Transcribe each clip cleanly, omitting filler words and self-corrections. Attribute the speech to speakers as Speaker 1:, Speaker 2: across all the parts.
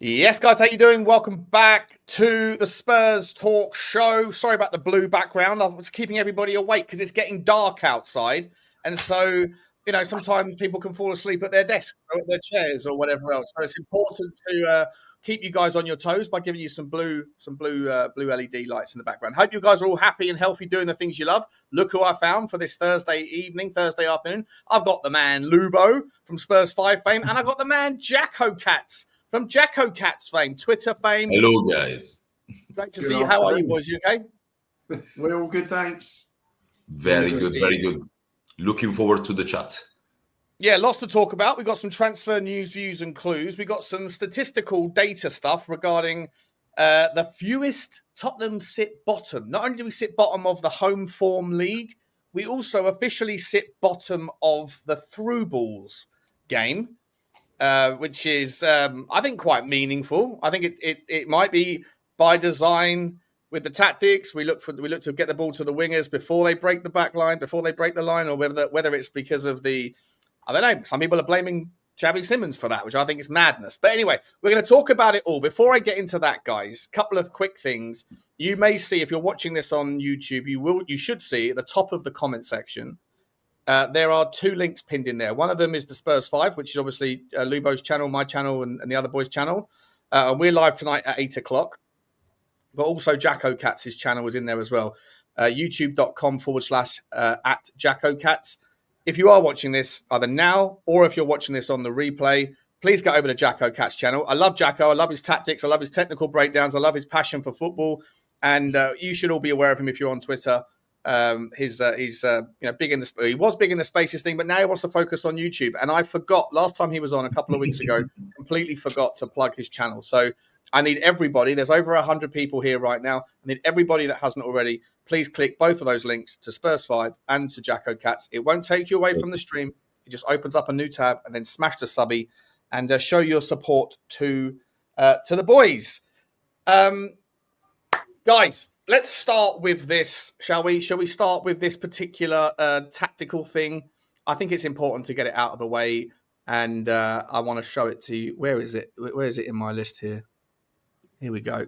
Speaker 1: Yes, guys, how you doing? Welcome back to the Spurs Talk Show. Sorry about the blue background. I was keeping everybody awake because it's getting dark outside. And so, sometimes people can fall asleep at their desk or at their chairs or whatever else. So it's important to keep you guys on your toes by giving you some blue LED lights in the background. Hope you guys are all happy and healthy doing the things you love. Look who I found for this Thursday afternoon. I've got the man Lubo from Spurs 5 fame, and I've got the man Jaco Cats from Jaco Cats fame, Twitter fame.
Speaker 2: Hello, guys.
Speaker 1: Great to see you. How are you, boys? You okay?
Speaker 3: We're all good, thanks.
Speaker 2: Very good. Looking forward to the chat.
Speaker 1: Yeah, lots to talk about. We've got some transfer news, views, and clues. We've got some statistical data stuff regarding the fewest Tottenham sit bottom. Not only do we sit bottom of the home form league, we also officially sit bottom of the through balls game. Which is, I think, quite meaningful. I think it might be by design with the tactics. We look to get the ball to the wingers before they break the back line, before they break the line, or whether it's because of I don't know. Some people are blaming Xavi Simons for that, which I think is madness. But anyway, we're going to talk about it all. Before I get into that, guys, a couple of quick things. You may see, if you're watching this on YouTube, you should see at the top of the comment section. There are two links pinned in there. One of them is the Spurs 5, which is obviously Lubo's channel, my channel, and the other boys' channel. And we're live tonight at 8 o'clock. But also Jaco Cats' channel is in there as well. YouTube.com/at Jaco Cats. If you are watching this either now or if you're watching this on the replay, please go over to Jaco Cats' channel. I love Jaco. I love his tactics. I love his technical breakdowns. I love his passion for football. And you should all be aware of him if you're on Twitter. He's big in the. He was big in the Spaces thing, but now he wants to focus on YouTube. And I forgot last time he was on a couple of weeks ago. Completely forgot to plug his channel. So I need everybody. There's over 100 people here right now. I need everybody that hasn't already. Please click both of those links to Spurs 5 and to Jaco Cats. It won't take you away from the stream. It just opens up a new tab and then smash the subby and show your support to the boys, guys. Let's start with this, shall we? Shall we start with this particular tactical thing? I think it's important to get it out of the way, and I want to show it to you. Where is it? Where is it in my list here? Here we go.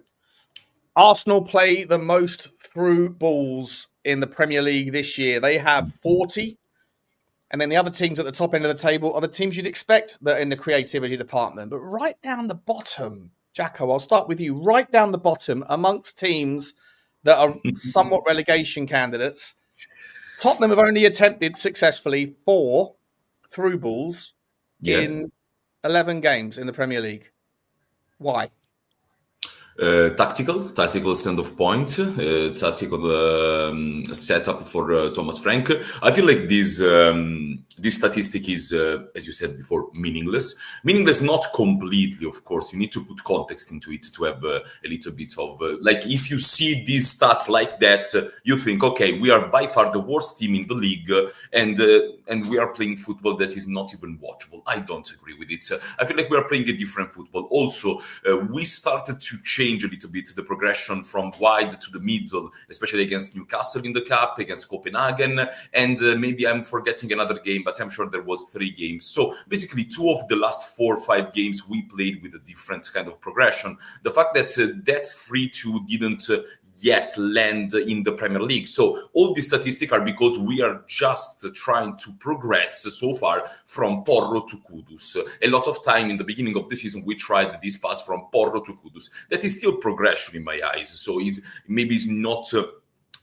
Speaker 1: Arsenal play the most through balls in the Premier League this year. They have 40. And then the other teams at the top end of the table are the teams you'd expect that are in the creativity department. But right down the bottom, Jaco, I'll start with you. Right down the bottom, amongst teams that are somewhat relegation candidates, Tottenham have only attempted successfully 4 through balls in 11 games in the Premier League. Why?
Speaker 2: Tactical standpoint, tactical setup for Thomas Frank. I feel like this statistic is, as you said before, meaningless. Meaningless, not completely, of course. You need to put context into it to have a little bit of like. If you see these stats like that, you think, okay, we are by far the worst team in the league, and we are playing football that is not even watchable. I don't agree with it. I feel like we are playing a different football. Also, we started to change a little bit the progression from wide to the middle, especially against Newcastle in the Cup, against Copenhagen, and maybe I'm forgetting another game, but I'm sure there was 3 games. So basically 2 of the last 4 or 5 games we played with a different kind of progression. The fact that that 3-2 didn't yet land in the Premier League. So all these statistics are because we are just trying to progress so far from Porro to Kudus. A lot of time in the beginning of the season, we tried this pass from Porro to Kudus. That is still progression in my eyes. So maybe it's not...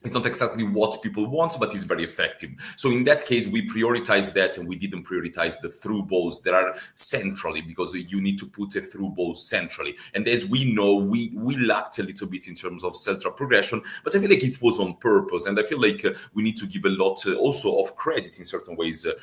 Speaker 2: It's not exactly what people want, but it's very effective. So in that case, we prioritize that, and we didn't prioritize the through balls that are centrally, because you need to put a through ball centrally. And as we know, we lacked a little bit in terms of central progression, but I feel like it was on purpose. And I feel like we need to give a lot also of credit in certain ways to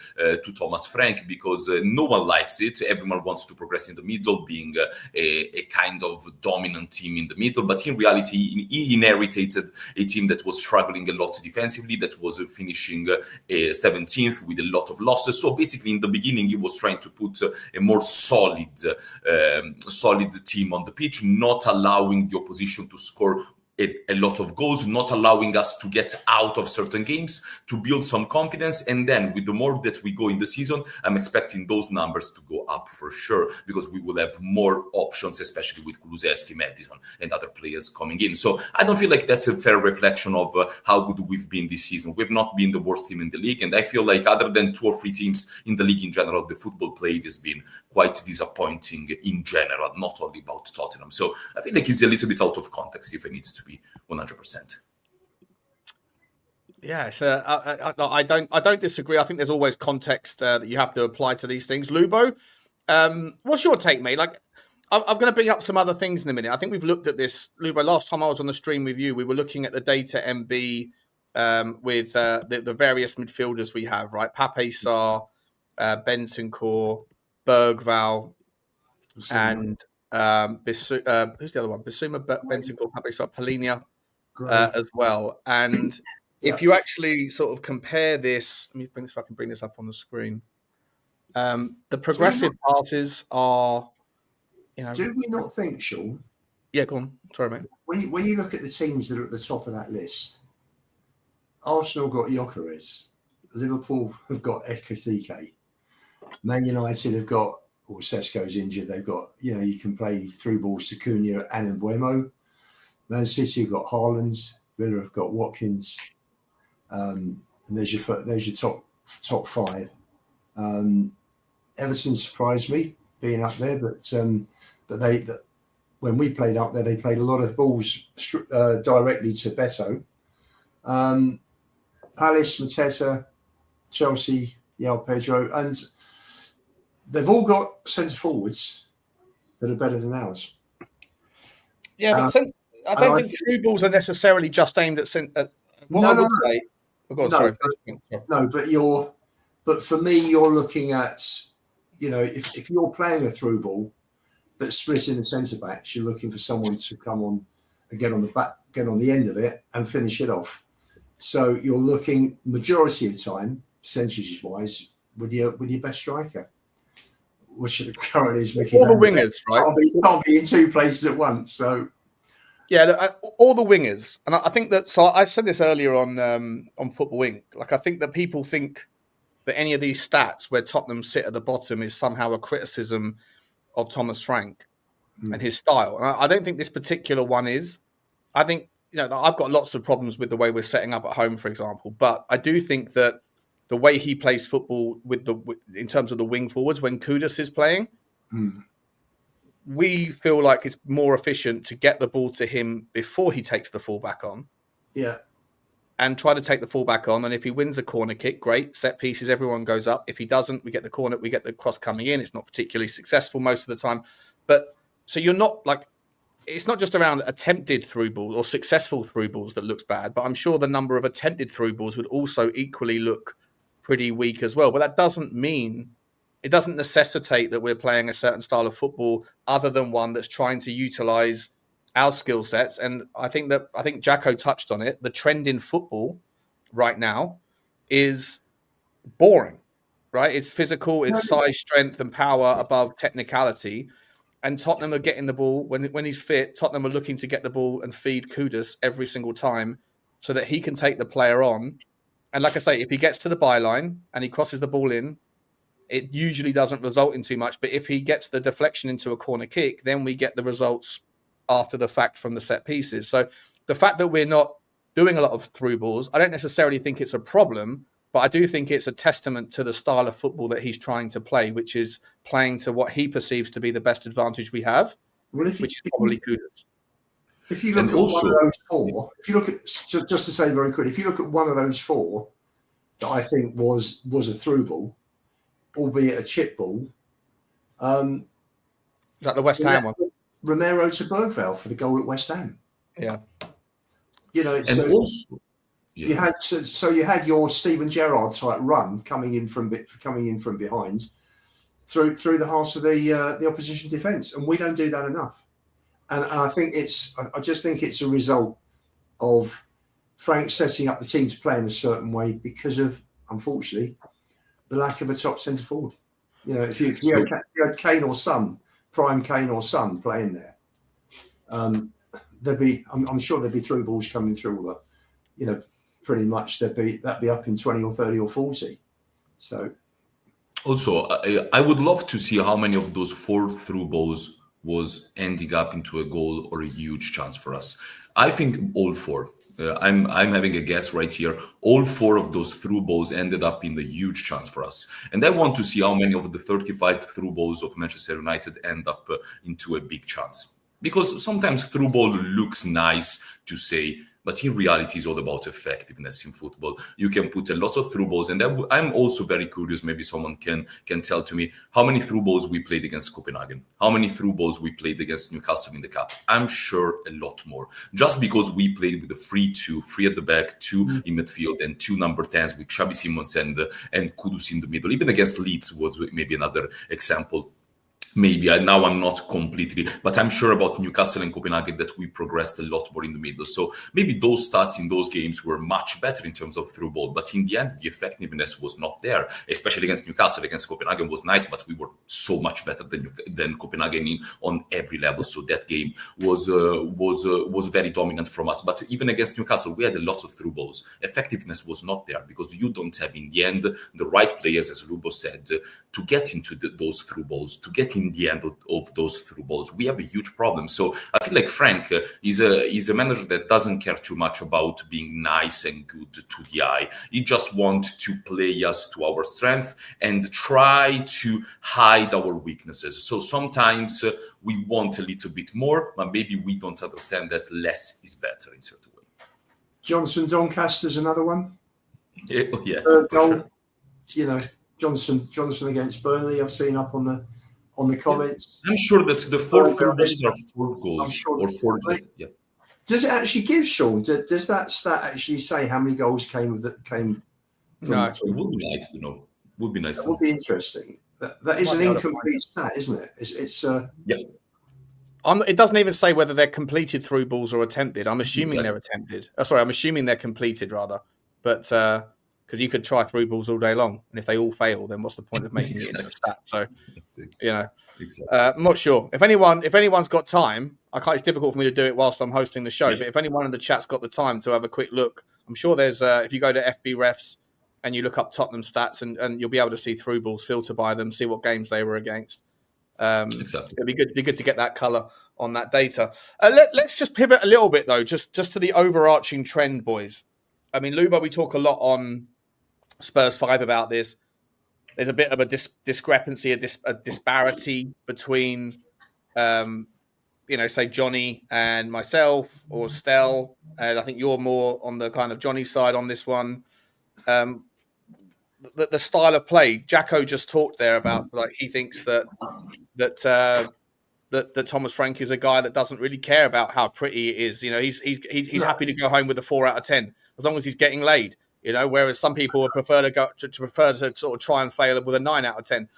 Speaker 2: Thomas Frank, because no one likes it. Everyone wants to progress in the middle, being a kind of dominant team in the middle. But in reality, he inherited a team that was struggling a lot defensively, that was finishing 17th with a lot of losses. So basically, in the beginning, he was trying to put a more solid team on the pitch, not allowing the opposition to score a lot of goals, not allowing us to get out of certain games, to build some confidence. And then with the more that we go in the season, I'm expecting those numbers to go up for sure, because we will have more options, especially with Kulusevski, Maddison, and other players coming in. So I don't feel like that's a fair reflection of how good we've been this season. We've not been the worst team in the league. And I feel like other than 2 or 3 teams in the league in general, the football played has been quite disappointing in general, not only about Tottenham. So I feel like it's a little bit out of context if I need to be 100%.
Speaker 1: Yeah, so I don't disagree. I think there's always context that you have to apply to these things. Lubo, what's your take, mate? Like, I'm going to bring up some other things in a minute. I think we've looked at this, Lubo. Last time I was on the stream with you, we were looking at the data MB with the various midfielders we have, right? Pape Sarr, Bentancur, Berghvall, and who's the other one? Bissouma, Bentancur, Pape Sarr, Polinia as well. And if you actually sort of compare this, let me bring this. If I can bring this up on the screen, the progressive passes are,
Speaker 3: Do we not think, Sean?
Speaker 1: Yeah, go on. Sorry, mate.
Speaker 3: When you look at the teams that are at the top of that list, Arsenal got Gyökeres, Liverpool have got Ekitike, Man United have got, or Sesko's injured, they've got, you can play through balls to Cunha and Mbuemo. Man City have got Haaland, Villa have got Watkins, and there's your top 5. Everton surprised me being up there, but when we played up there, they played a lot of balls directly to Beto. Palace, Mateta, Chelsea, Pedro, and they've all got centre forwards that are better than ours.
Speaker 1: Yeah, but I don't think through balls are necessarily just aimed at
Speaker 3: No, but for me, you're looking at, if you're playing a through ball that's split in the centre backs, you're looking for someone to come on and get on the end of it and finish it off. So you're looking majority of the time, percentages wise, with your best striker, which currently is Micky.
Speaker 1: All the wingers, right?
Speaker 3: Can't be in 2 places at once. So
Speaker 1: yeah, all the wingers, and I think that. So I said this earlier on Football Inc. Like, I think that people think that any of these stats where Tottenham sit at the bottom is somehow a criticism of Thomas Frank and his style. And I don't think this particular one is. I think, I've got lots of problems with the way we're setting up at home, for example, but I do think that the way he plays football in terms of the wing forwards, when Kudus is playing, we feel like it's more efficient to get the ball to him before he takes the fullback on.
Speaker 3: Yeah.
Speaker 1: And try to take the fullback on. And if he wins a corner kick, great. Set pieces, everyone goes up. If he doesn't, we get the corner, we get the cross coming in. It's not particularly successful most of the time. But so you're not like, it's not just around attempted through balls or successful through balls that looks bad, but I'm sure the number of attempted through balls would also equally look pretty weak as well. But that doesn't mean, it doesn't necessitate that we're playing a certain style of football other than one that's trying to utilize our skill sets. And I think Jaco touched on it. The trend in football right now is boring, right? It's physical, it's size, strength, and power above technicality. And Tottenham are getting the ball when he's fit. Tottenham are looking to get the ball and feed Kudus every single time so that he can take the player on. And like I say, if he gets to the byline and he crosses the ball in, it usually doesn't result in too much. But if he gets the deflection into a corner kick, then we get the results after the fact from the set pieces. So the fact that we're not doing a lot of through balls, I don't necessarily think it's a problem, but I do think it's a testament to the style of football that he's trying to play, which is playing to what he perceives to be the best advantage we have, which is probably Kudus.
Speaker 3: If you look at one of those 4, just to say very quickly, if you look at one of those 4 that I think was a through ball, albeit a chip ball,
Speaker 1: is that the West Ham one?
Speaker 3: Romero to Berghvall for the goal at West Ham.
Speaker 1: Yeah.
Speaker 3: You had your Steven Gerrard type run coming in from behind through the heart of the opposition defence, and we don't do that enough. And I just think it's a result of Frank setting up the team to play in a certain way because of, unfortunately, the lack of a top centre forward. If you had Kane or Son, prime Kane or Son playing there, I'm sure there'd be through balls coming through all the, pretty much that'd be up in 20 or 30 or 40. So
Speaker 2: also, I would love to see how many of those 4 through balls was ending up into a goal or a huge chance for us. I think all 4. I'm having a guess right here. All 4 of those through balls ended up in the huge chance for us. And I want to see how many of the 35 through balls of Manchester United end up into a big chance. Because sometimes through ball looks nice to say, but in reality, it's all about effectiveness in football. You can put a lot of through balls, and I'm also very curious. Maybe someone can tell to me how many through balls we played against Copenhagen, how many through balls we played against Newcastle in the cup. I'm sure a lot more. Just because we played with a 3 at the back, 2 in midfield, and 2 number 10s with Xabi Simons and Kudus in the middle. Even against Leeds was maybe another example. Maybe now I'm not completely, but I'm sure about Newcastle and Copenhagen that we progressed a lot more in the middle. So maybe those stats in those games were much better in terms of through ball, but in the end, the effectiveness was not there. Especially against Newcastle, against Copenhagen was nice, but we were so much better than Copenhagen on every level. So that game was very dominant from us. But even against Newcastle, we had a lot of through balls. Effectiveness was not there because you don't have in the end the right players, as Lubo said, to get into those through balls, to get in the end of those through balls. We have a huge problem. So I feel like Frank is a manager that doesn't care too much about being nice and good to the eye. He just wants to play us to our strength and try to hide our weaknesses. So sometimes we want a little bit more, but maybe we don't understand that less is better in certain way.
Speaker 3: Johnson Doncaster's another one.
Speaker 2: Yeah.
Speaker 3: Goal, sure. Johnson against Burnley, I've seen up on the comments.
Speaker 2: I'm sure that the 4 through balls are 4 goals.
Speaker 3: I'm sure
Speaker 2: or 4 yeah.
Speaker 3: Does it actually give, Sean? Does that stat actually say how many goals came from?
Speaker 1: No,
Speaker 2: it would be nice to know. Would be nice.
Speaker 3: That would be interesting. That is an incomplete stat, isn't it? It's
Speaker 2: yeah.
Speaker 1: It doesn't even say whether they're completed through balls or attempted. I'm assuming they're attempted. I'm assuming they're completed rather. But because you could try through balls all day long, and if they all fail, then what's the point of making it into a stat? So, I'm not sure. If anyone's got time, it's difficult for me to do it whilst I'm hosting the show. But if anyone in the chat's got the time to have a quick look, I'm sure there's. If you go to FB Refs and you look up Tottenham stats, and you'll be able to see through balls, filter by them, see what games they were against.
Speaker 2: Exactly.
Speaker 1: It'd be good to get that colour on that data. Let's just pivot a little bit though, just to the overarching trend, boys. I mean, Lubo, we talk a lot on Spurs 5 about this. There's a bit of a discrepancy, a disparity between, say Johnny and myself, or Stel. And I think you're more on the kind of Johnny side on this one. The style of play. Jaco just talked there about he thinks that Thomas Frank is a guy that doesn't really care about how pretty it is. He's happy to go home with a 4 out of 10 as long as he's getting laid. Whereas some people would prefer to sort of try and fail with a 9 out of 10.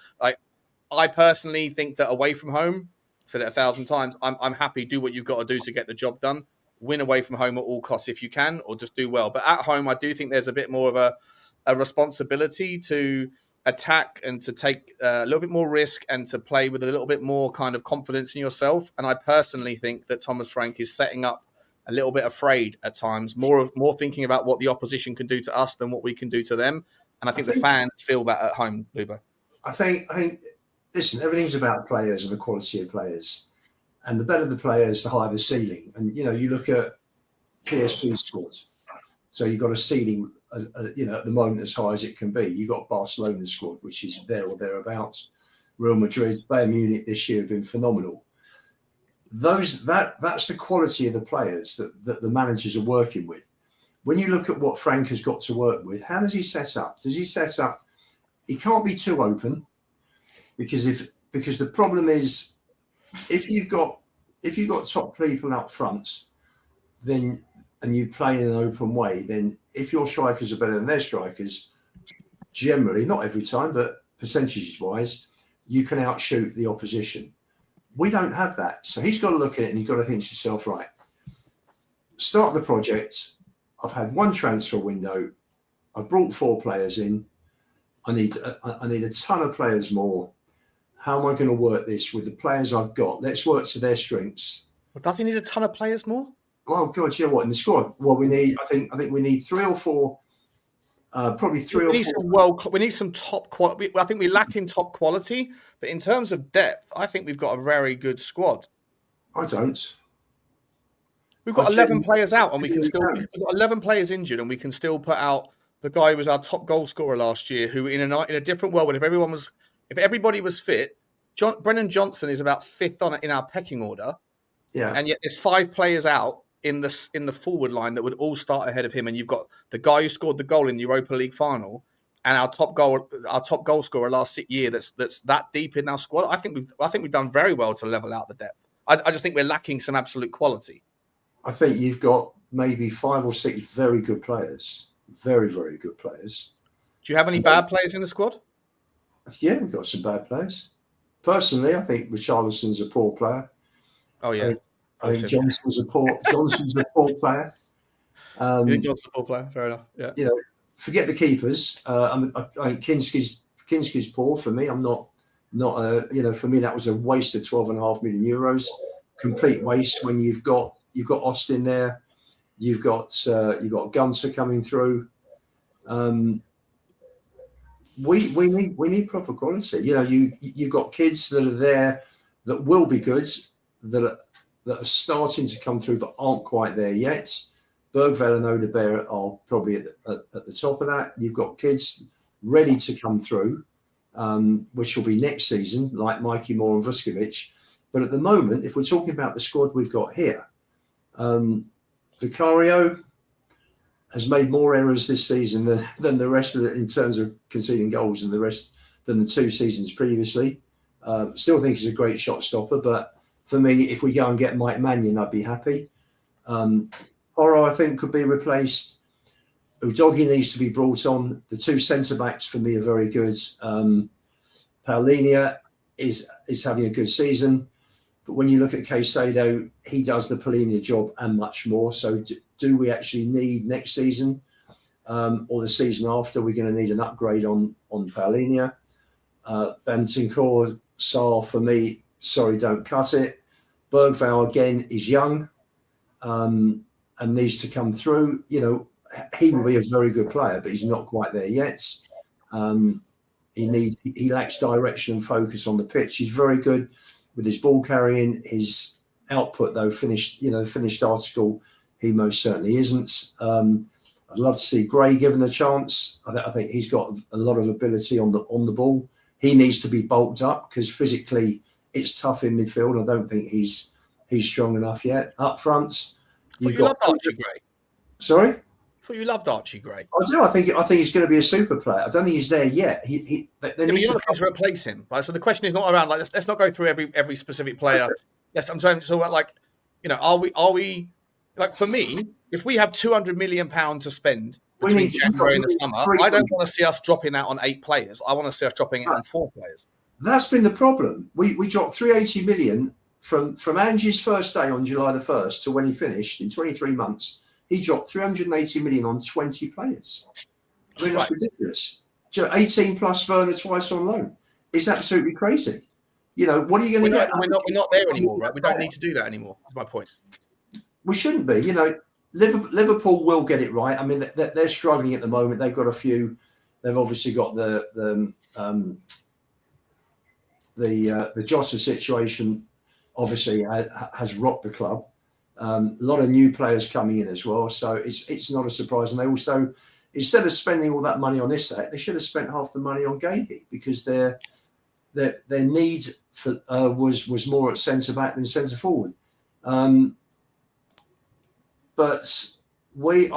Speaker 1: I personally think that away from home, I've said it 1,000 times, I'm happy. Do what you've got to do to get the job done. Win away from home at all costs if you can, or just do well. But at home, I do think there's a bit more of a responsibility to attack and to take a little bit more risk and to play with a little bit more kind of confidence in yourself. And I personally think that Thomas Frank is setting up a little bit afraid at times, more thinking about what the opposition can do to us than what we can do to them. And I think the fans feel that at home, Lubo.
Speaker 3: I think, listen, everything's about players and the quality of players. And the better the players, the higher the ceiling. And, you look at PSG's squad. So you've got a ceiling, at the moment as high as it can be. You've got Barcelona's squad, which is there or thereabouts. Real Madrid, Bayern Munich this year have been phenomenal. That's the quality of the players that the managers are working with. When you look at what Frank has got to work with, how does he set up? He can't be too open because the problem is if you've got top people up front, then and you play in an open way, then if your strikers are better than their strikers, generally, not every time, but percentages wise, you can outshoot the opposition. We don't have that. So he's got to look at it and he's got to think to himself, right, start the project. I've had one transfer window. I've brought 4 players in. I need a ton of players more. How am I going to work this with the players I've got? Let's work to their strengths.
Speaker 1: But does he need a ton of players more?
Speaker 3: Oh God, what in the squad? Well, we need. I think we need 3 or 4. Probably 3 or 4.
Speaker 1: We need some top quality. I think we lack in top quality, but in terms of depth, I think we've got a very good squad.
Speaker 3: I don't.
Speaker 1: We've got 11 players out, and we've got 11 players injured, and we can still put out the guy who was our top goal scorer last year. Who in a different world, if everybody was fit, Brennan Johnson is about 5th in our pecking order.
Speaker 3: Yeah,
Speaker 1: and yet there's 5 players out in the forward line that would all start ahead of him, and you've got the guy who scored the goal in the Europa League final, and our top goal scorer last year. That's that deep in our squad. I think we've done very well to level out the depth. I just think we're lacking some absolute quality.
Speaker 3: I think you've got maybe 5 or 6 very good players, very very good players.
Speaker 1: Do you have any bad players in the squad?
Speaker 3: Yeah, we've got some bad players. Personally, I think Richalison's a poor player.
Speaker 1: Oh yeah.
Speaker 3: I think Johnson's a poor player.
Speaker 1: You think Johnson's a poor player? Fair enough. Yeah.
Speaker 3: Forget the keepers. I think Kinsky's poor for me. I'm not. For me that was a waste of 12.5 million euros. Complete waste when you've got Austin there, you've got Gunter coming through. We need proper quality. You've got kids that are there that will be good, that are starting to come through but aren't quite there yet. Berghvall and Udogie are probably at the top of that. You've got kids ready to come through, which will be next season, like Micky, Moore and Vuskovic. But at the moment, if we're talking about the squad we've got here, Vicario has made more errors this season than the rest of it in terms of conceding goals than the 2 seasons previously. Still think he's a great shot stopper, but for me, if we go and get Mike Mannion, I'd be happy. Porro, I think, could be replaced. Udogie needs to be brought on. The 2 centre-backs for me are very good. Paulinho is having a good season. But when you look at Caicedo, he does the Paulinho job and much more. So do we actually need next season or the season after? We're going to need an upgrade on Paulinho. Bentancur, Sarr, for me, sorry, don't cut it. Berghvall, again, is young and needs to come through. He will be a very good player, but he's not quite there yet. He lacks direction and focus on the pitch. He's very good with his ball carrying. His output, though, finished article, he most certainly isn't. I'd love to see Gray given a chance. I think he's got a lot of ability on the ball. He needs to be bulked up because physically it's tough in midfield. I don't think he's strong enough yet. Up front,
Speaker 1: you loved Archie Gray.
Speaker 3: Sorry?
Speaker 1: I thought you loved Archie Gray.
Speaker 3: I do. I think he's going to be a super player. I don't think he's there yet.
Speaker 1: You're looking to replace him. Right? So the question is not around let's not go through every specific player. Okay. Yes, I'm talking about are we for me, if we have £200 million to spend between January and the summer, I don't want to see us dropping that on 8 players. I want to see us dropping it on 4 players.
Speaker 3: That's been the problem. We dropped 380 million from Angie's first day on July the 1st to when he finished in 23 months. He dropped 380 million on 20 players. I mean, that's ridiculous. 18 plus Werner twice on loan. It's absolutely crazy. What are you going to get?
Speaker 1: We're not there anymore, right? We don't need to do that anymore. That's my point.
Speaker 3: We shouldn't be. Liverpool will get it right. I mean, they're struggling at the moment. They've got a few. They've obviously got the Jota situation. Obviously, has rocked the club. A lot of new players coming in as well, so it's not a surprise. And they also, instead of spending all that money on this, they should have spent half the money on Gahey because their need for was more at centre back than centre forward. But we're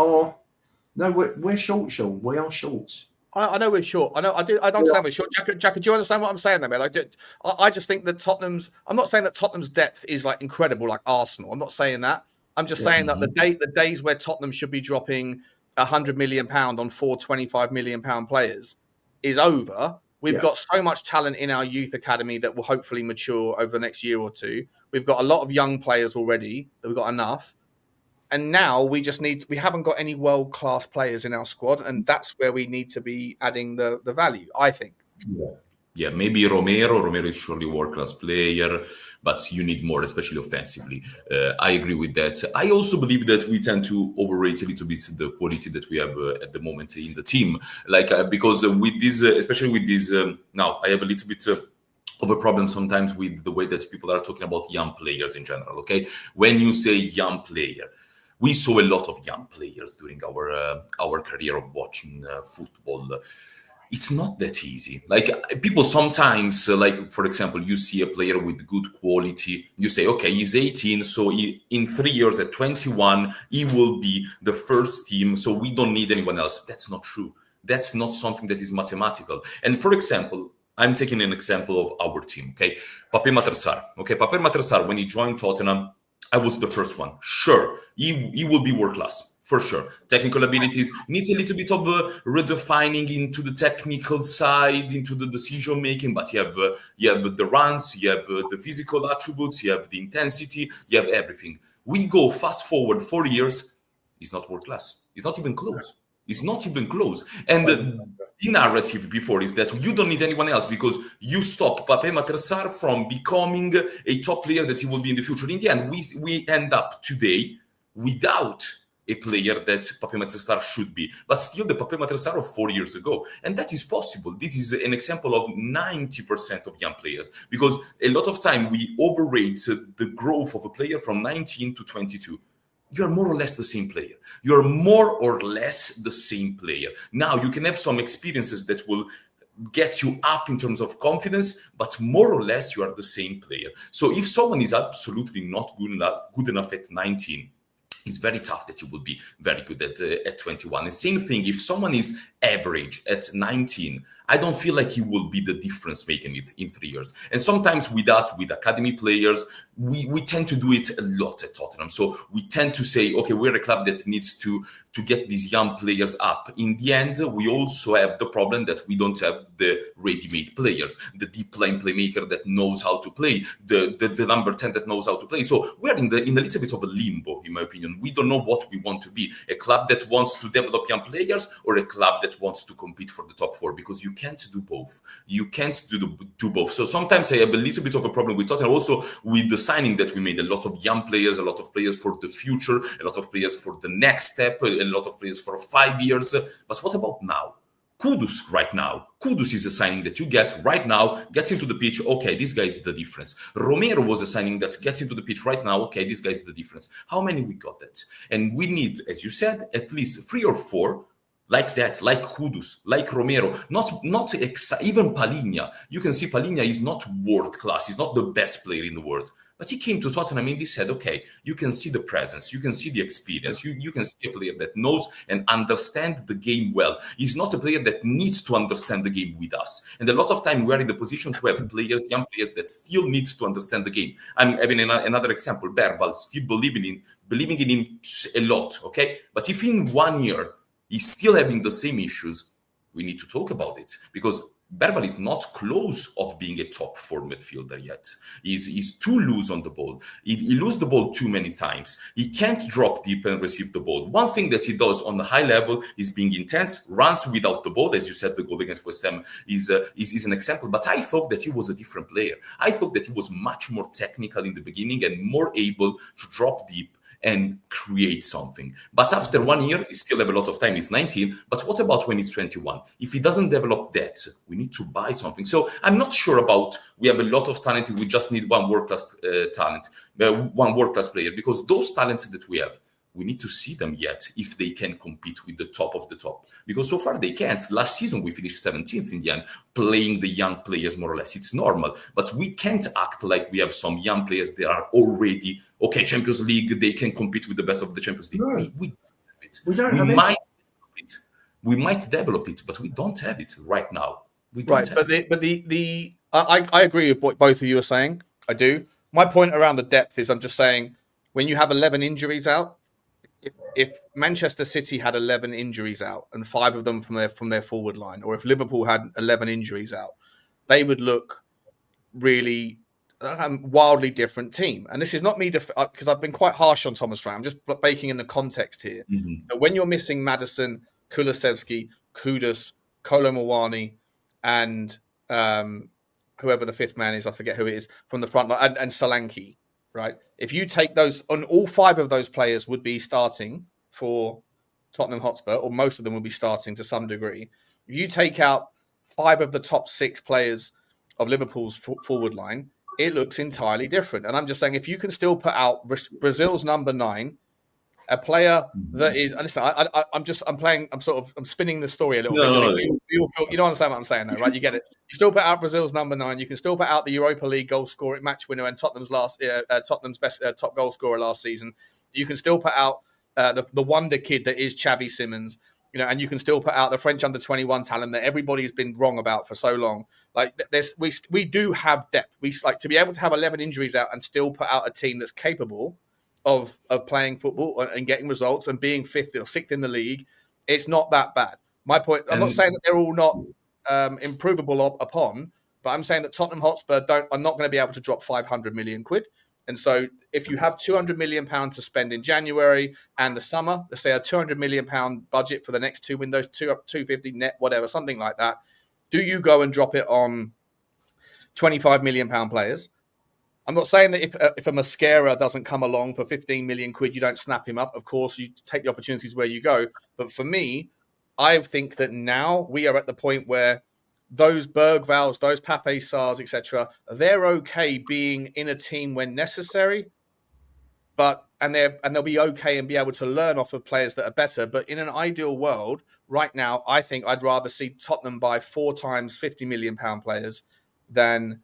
Speaker 3: short, Sean. We are short.
Speaker 1: I know we're short. I don't understand we're short. Jaco, do you understand what I'm saying there, mate? I just think that I'm not saying that Tottenham's depth is incredible like Arsenal. I'm not saying that. I'm just saying that the days where Tottenham should be dropping £100 million on 4 £25 million players is over. We've got so much talent in our youth academy that will hopefully mature over the next year or two. We've got a lot of young players already. That we've got enough. And now we haven't got any world-class players in our squad, and that's where we need to be adding the value, I think.
Speaker 2: Yeah, maybe Romero. Romero is surely a world-class player, but you need more, especially offensively. I agree with that. I also believe that we tend to overrate a little bit the quality that we have at the moment in the team. Because with this, especially with this, now I have a little bit of a problem sometimes with the way that people are talking about young players in general. Okay, when you say young player, we saw a lot of young players during our career of watching football. It's not that easy. Like people sometimes, like for example, you see a player with good quality. You say, okay, he's 18, so in 3 years at 21, he will be the first team. So we don't need anyone else. That's not true. That's not something that is mathematical. And for example, I'm taking an example of our team. Okay, Pape Matar Sarr. Okay, Pape Matar Sarr, when he joined Tottenham, I was the first one. Sure, he will be world class. For sure. Technical abilities needs a little bit of redefining into the technical side, into the decision making, but you have the runs, you have the physical attributes, you have the intensity, you have everything. We go fast forward 4 years, he's not world class. He's not even close. It's not even close. And the narrative before is that you don't need anyone else because you stop Pape Matar Sarr from becoming a top player that he will be in the future. In the end, we end up today without a player that Pape Matar Sarr should be, but still the Pape Matar Sarr of 4 years ago. And that is possible. This is an example of 90% of young players, because a lot of time we overrate the growth of a player from 19 to 22. You're more or less the same player. You're more or less the same player. Now, you can have some experiences that will get you up in terms of confidence, but more or less you are the same player. So if someone is absolutely not good enough at 19, it's very tough that you will be very good at 21. And same thing, if someone is average at 19, I don't feel like he will be the difference making it in 3 years. And sometimes with us, with academy players, we tend to do it a lot at Tottenham. So we tend to say, okay, we're a club that needs to get these young players up. In the end, we also have the problem that we don't have the ready-made players, the deep line playmaker that knows how to play, the number 10 that knows how to play. So we're in a little bit of a limbo, in my opinion. We don't know what we want to be, a club that wants to develop young players or a club that wants to compete for the top four, because you can't do both. You can't do both. So sometimes I have a little bit of a problem with Tottenham, also with the signing that we made, a lot of young players, a lot of players for the future, a lot of players for the next step, a lot of players for 5 years. But what about now? Kudus right now. Kudus is a signing that you get right now, gets into the pitch. Okay, this guy is the difference. Romero was a signing that gets into the pitch right now. Okay, this guy is the difference. How many we got that? And we need, as you said, at least 3 or 4 like that, like Kudus, like Romero, even Palhinha. You can see Palhinha is not world class. He's not the best player in the world. But he came to Tottenham and he said, okay, you can see the presence, you can see the experience, you can see a player that knows and understands the game well. He's not a player that needs to understand the game with us. And a lot of time we are in the position to have players, young players, that still need to understand the game. I'm having another example, Berghvall, still believing in him a lot, okay? But if in 1 year he's still having the same issues, we need to talk about it, because Berghvall is not close of being a top 4 midfielder yet. He's too loose on the ball. He loses the ball too many times. He can't drop deep and receive the ball. One thing that he does on the high level is being intense, runs without the ball. As you said, the goal against West Ham is an example. But I thought that he was a different player. I thought that he was much more technical in the beginning and more able to drop deep and create something. But after 1 year, he still have a lot of time. He's 19. But what about when he's 21? If he doesn't develop that, we need to buy something. So I'm not sure about, we have a lot of talent. We just need one world-class one world-class player, because those talents that we have, we need to see them yet if they can compete with the top of the top. Because so far they can't. Last season we finished 17th in the end, playing the young players more or less. It's normal. But we can't act like we have some young players that are already, okay, Champions League, they can compete with the best of the Champions League.
Speaker 3: No.
Speaker 2: We don't have it. We might develop it, but we don't have it right now. We don't have it.
Speaker 1: I agree with what both of you are saying. I do. My point around the depth is, I'm just saying, when you have 11 injuries out, if Manchester City had 11 injuries out and 5 of them from their forward line, or if Liverpool had 11 injuries out, they would look really wildly different team. And this is not me, because I've been quite harsh on Thomas Frank. I'm just baking in the context here. But when you're missing Maddison, Kulusevski, Kudus, Kolo Muani, and whoever the fifth man is, I forget who it is, from the front line, and Solanke, right? If you take those, and all 5 of those players would be starting for Tottenham Hotspur, or most of them will be starting to some degree. If you take out 5 of the top 6 players of Liverpool's forward line, it looks entirely different. And I'm just saying, if you can still put out Brazil's number 9, a player that is, and listen, I'm spinning the story a little bit. You don't understand what I'm saying, though, right? You get it. You still put out Brazil's number 9. You can still put out the Europa League goal scorer, match winner, and Tottenham's best top goal scorer last season. You can still put out the wonder kid that is Xavi Simons, and you can still put out the French under-21 talent that everybody's been wrong about for so long. Like we do have depth. We like to be able to have 11 injuries out and still put out a team that's capable of playing football and getting results and being 5th or 6th in the league. It's not that bad. My point, I'm not saying that they're all not improvable upon, but I'm saying that Tottenham Hotspur are not going to be able to drop 500 million quid. And so if you have 200 million pounds to spend in January and the summer, let's say a 200 million pound budget for the next 2 windows, 250 net, whatever, something like that, do you go and drop it on 25 million pound players? I'm not saying that if a Mascara doesn't come along for 15 million quid, you don't snap him up. Of course, you take the opportunities where you go. But for me, I think that now we are at the point where those Berghvalls, those Pape Sarrs, etc., they're okay being in a team when necessary, and they'll be okay and be able to learn off of players that are better. But in an ideal world, right now, I think I'd rather see Tottenham buy 4 times 50 million pound players than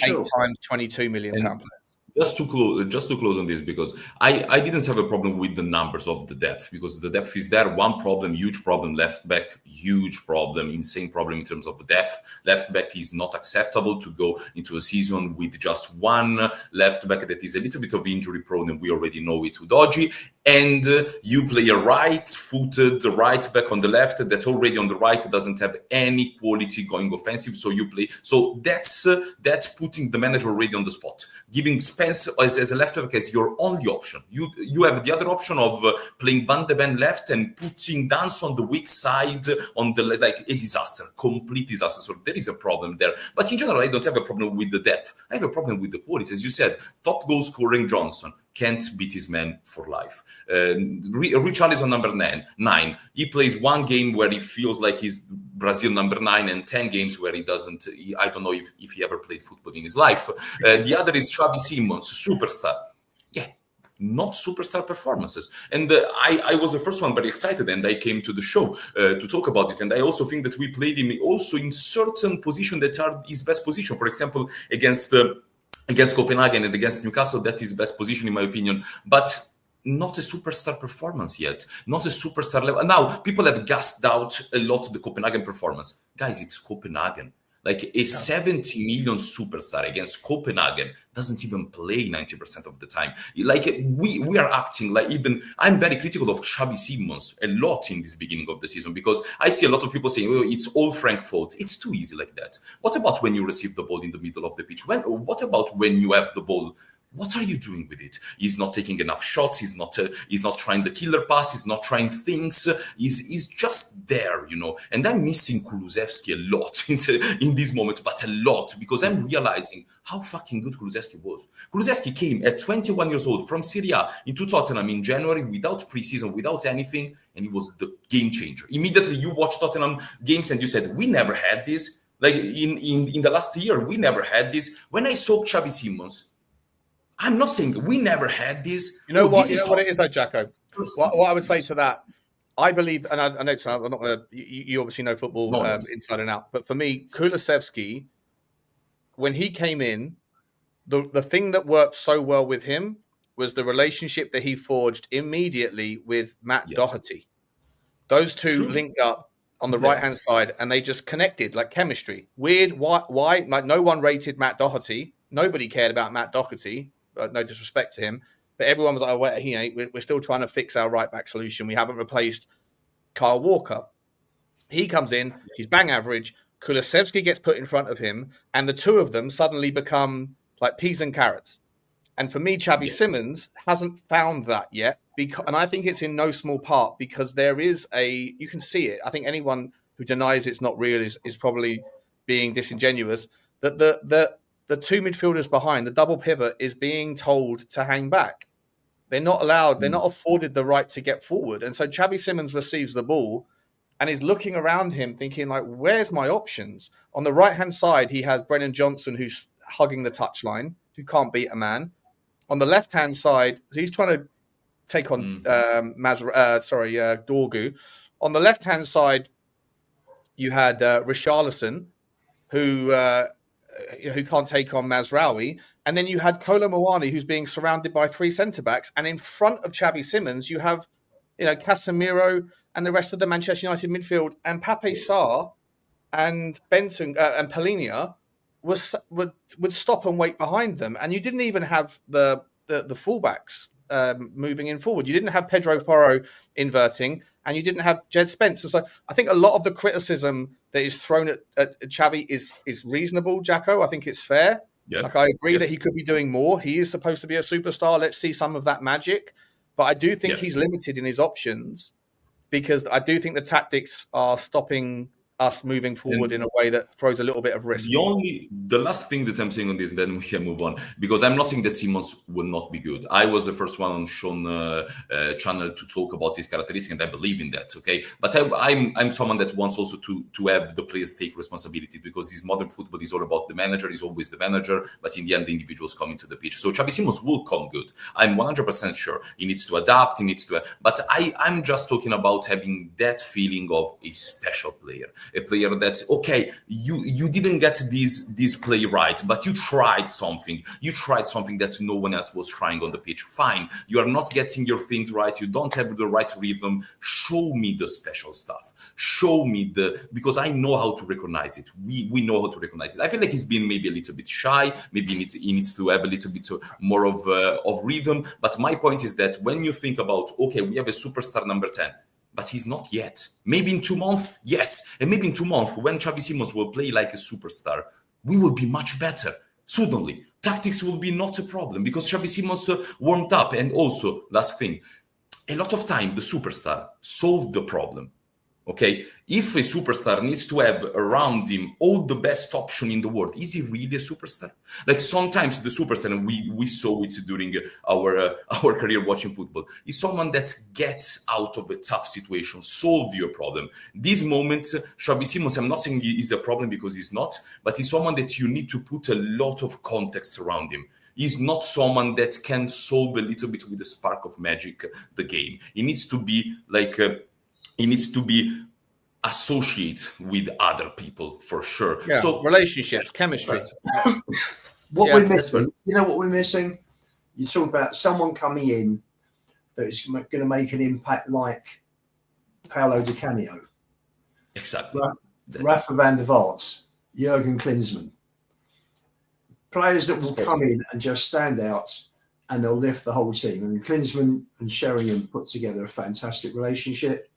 Speaker 1: 8 times 22 million pound players.
Speaker 2: Just to close on this, because I didn't have a problem with the numbers of the depth, because the depth is there. One problem, huge problem, left back, huge problem, insane problem in terms of depth. Left back is not acceptable to go into a season with just one left back that is a little bit of injury prone, and we already know it, Udogie. And you play a right-footed right back on the left that already on the right doesn't have any quality going offensive. So you play. So that's putting the manager already on the spot, giving Spence as a left back as your only option. You have the other option of playing Van de Ven left and putting Dance on the weak side on the like a disaster, complete disaster. So there is a problem there. But in general, I don't have a problem with the depth. I have a problem with the quality. As you said, top goal scoring Johnson can't beat his man for life. Richalison number 9. He plays one game where he feels like he's Brazil number 9 and 10 games where he doesn't. I don't know if he ever played football in his life. The other is Xavi Simons, superstar. Yeah, not superstar performances. And I was the first one very excited, and I came to the show to talk about it. And I also think that we played him also in certain positions that are his best position. For example, against Copenhagen and against Newcastle, that is best position in my opinion, but not a superstar performance yet, not a superstar level. Now, people have gassed out a lot the Copenhagen performance. Guys, it's Copenhagen. Like a 70 million superstar against Copenhagen doesn't even play 90% of the time. Like we are acting like, even I'm very critical of Xavi Simons a lot in this beginning of the season, because I see a lot of people saying, oh, it's all Frank's fault. It's too easy like that. What about when you receive the ball in the middle of the pitch? What about when you have the ball? What are you doing with it? He's not taking enough shots. He's not trying the killer pass. He's not trying things. He's just there, And I'm missing Kulusevski a lot in this moment, but a lot, because I'm realizing how fucking good Kulusevski was. Kulusevski came at 21 years old from Serie A into Tottenham in January without preseason, without anything, and he was the game changer. Immediately you watch Tottenham games and you said, we never had this. Like in the last year, we never had this. When I saw Xavi Simons, I'm not saying we never had this.
Speaker 1: You know what it is, though, Jaco? What I would say to that, I believe, and I know I'm not going to. You obviously know football inside and out, but for me, Kulusevski, when he came in, the thing that worked so well with him was the relationship that he forged immediately with Matt Doherty. Those two linked up on the right-hand side, and they just connected like chemistry. Weird. Why? Like, no one rated Matt Doherty. Nobody cared about Matt Doherty. No disrespect to him, but everyone was like, oh, wait, he ain't. We're still trying to fix our right-back solution. We haven't replaced Kyle Walker. He comes in, he's bang average. Kulusevski gets put in front of him, and the two of them suddenly become like peas and carrots. And for me, Xavi Simons hasn't found that yet, and I think it's in no small part because there is you can see it. I think anyone who denies it's not real is probably being disingenuous, that the two midfielders behind, the double pivot, is being told to hang back. They're not allowed, they're not afforded the right to get forward. And so Xavi Simons receives the ball and is looking around him thinking, like, where's my options? On the right-hand side, he has Brennan Johnson, who's hugging the touchline, who can't beat a man. On the left-hand side, he's trying to take on Dorgu. On the left-hand side, you had Richalison, who can't take on Mazraoui. And then you had Kolo Muani, who's being surrounded by three centre-backs. And in front of Xavi Simons, you have, Casemiro and the rest of the Manchester United midfield. And Pape Sarr and Benton and Polinia would stop and wait behind them. And you didn't even have the fullbacks moving in forward. You didn't have Pedro Porro inverting, and you didn't have Jed Spence. And so I think a lot of the criticism that is thrown at Xavi is reasonable, Jaco. I think it's fair. Yeah. Like, I agree that he could be doing more. He is supposed to be a superstar. Let's see some of that magic. But I do think he's limited in his options, because I do think the tactics are stopping us moving forward in a way that throws a little bit of risk.
Speaker 2: The last thing that I'm saying on this, then we can move on, because I'm not saying that Simons will not be good. I was the first one on Sean channel to talk about his characteristics, and I believe in that. Okay, but I'm someone that wants also to have the players take responsibility, because this modern football is all about the manager. Is always the manager, but in the end, the individuals come into the pitch. So Xavi Simons will come good. I'm 100% sure. He needs to adapt. But I'm just talking about having that feeling of a special player. A player that's okay. You didn't get this play right, but you tried something. You tried something that no one else was trying on the pitch. Fine. You are not getting your things right. You don't have the right rhythm. Show me the special stuff. Show me because I know how to recognize it. We know how to recognize it. I feel like he's been maybe a little bit shy. Maybe he needs to have a little bit more of rhythm. But my point is that when you think about, okay, we have a superstar number 10. But he's not yet. Maybe in 2 months, yes. And maybe in 2 months, when Xavi Simons will play like a superstar, we will be much better. Suddenly, tactics will be not a problem, because Xavi Simons warmed up. And also, last thing, a lot of time, the superstar solved the problem. Okay, if a superstar needs to have around him all the best option in the world, is he really a superstar? Like, sometimes the superstar, and we saw it during our career watching football, is someone that gets out of a tough situation, solve your problem. This moment, Xavi Simons, I'm not saying he is a problem, because he's not, but he's someone that you need to put a lot of context around him. He's not someone that can solve a little bit with a spark of magic the game. He needs to be like he needs to be associate with other people, for sure.
Speaker 1: Yeah, so relationships, chemistry.
Speaker 3: We're missing, what we're missing? You talk about someone coming in that is going to make an impact like Paolo Di Canio.
Speaker 2: Exactly.
Speaker 3: Rafa van der Vaart, Jurgen Klinsmann. Players that will come in and just stand out, and they'll lift the whole team. And Klinsmann and Sheringham put together a fantastic relationship.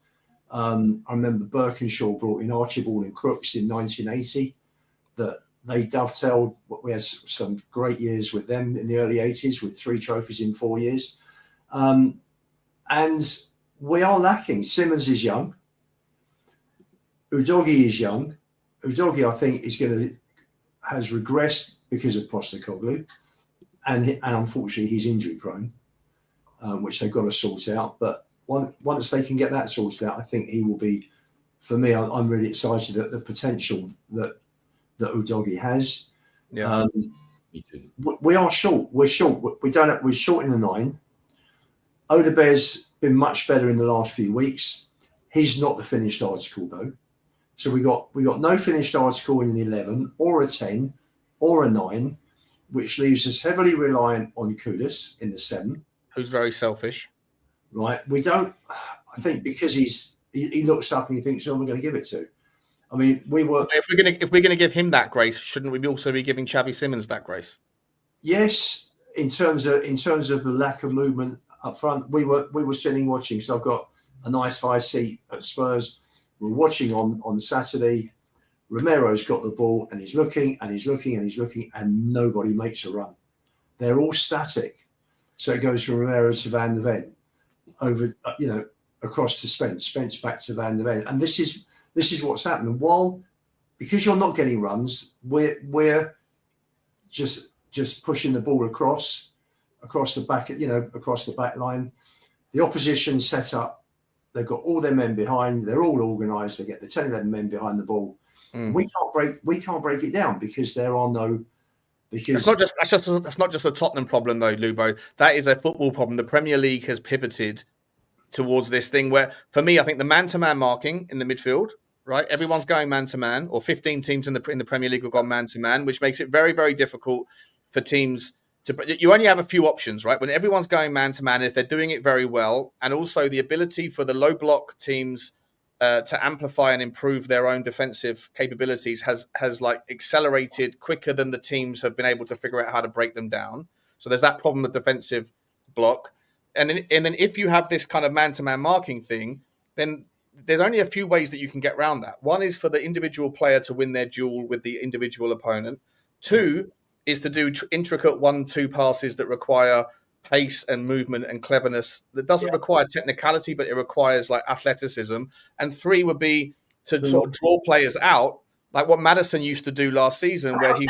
Speaker 3: I remember Birkinshaw brought in Archibald and Crooks in 1980. That they dovetailed. We had some great years with them in the early 80s, with 3 trophies in 4 years. And we are lacking. Simons is young. Udogie is young. Udogie, I think, has regressed because of Postecoglou, and unfortunately he's injury prone, which they've got to sort out. But once they can get that sorted out, I think he will be. For me, I'm really excited at the potential that Udogie has.
Speaker 2: Yeah, me too.
Speaker 3: We are short. We're short. We're short in the 9. Odebear's been much better in the last few weeks. He's not the finished article though. So we got no finished article in the 11 or a 10 or a 9, which leaves us heavily reliant on Kudus in the 7.
Speaker 1: Who's very selfish.
Speaker 3: Right. We don't, I think, because he looks up and he thinks, who am I going to give it to? I mean,
Speaker 1: if we're gonna give him that grace, shouldn't we also be giving Xavi Simons that grace?
Speaker 3: Yes, in terms of the lack of movement up front, we were sitting watching. So I've got a nice high seat at Spurs. We're watching on Saturday. Romero's got the ball and he's looking and he's looking and he's looking, and nobody makes a run. They're all static. So it goes from Romero to Van der Ven, over across to Spence back to Van der Ven, and this is what's happened. And while because you're not getting runs, we're just pushing the ball across the back, across the back line. The opposition set up. They've got all their men behind. They're all organised. They get the 10, 11 men behind the ball. We can't break it down because there are no. Because
Speaker 1: that's not just a Tottenham problem though, Lubo. That is a football problem. The Premier League has pivoted towards this thing where, for me, I think the man-to-man marking in the midfield, right? Everyone's going man-to-man, or 15 teams in the Premier League have gone man-to-man, which makes it very, very difficult for teams to. You only have a few options, right? When everyone's going man-to-man, if they're doing it very well, and also the ability for the low block teams to amplify and improve their own defensive capabilities has like accelerated quicker than the teams have been able to figure out how to break them down. So there's that problem with defensive block. And then if you have this kind of man-to-man marking thing, then there's only a few ways that you can get around that. One is for the individual player to win their duel with the individual opponent. Two is to do intricate 1-2 passes that require pace and movement and cleverness. That doesn't require technicality, but it requires like athleticism. And three would be to sort of draw players out, like what Maddison used to do last season, where he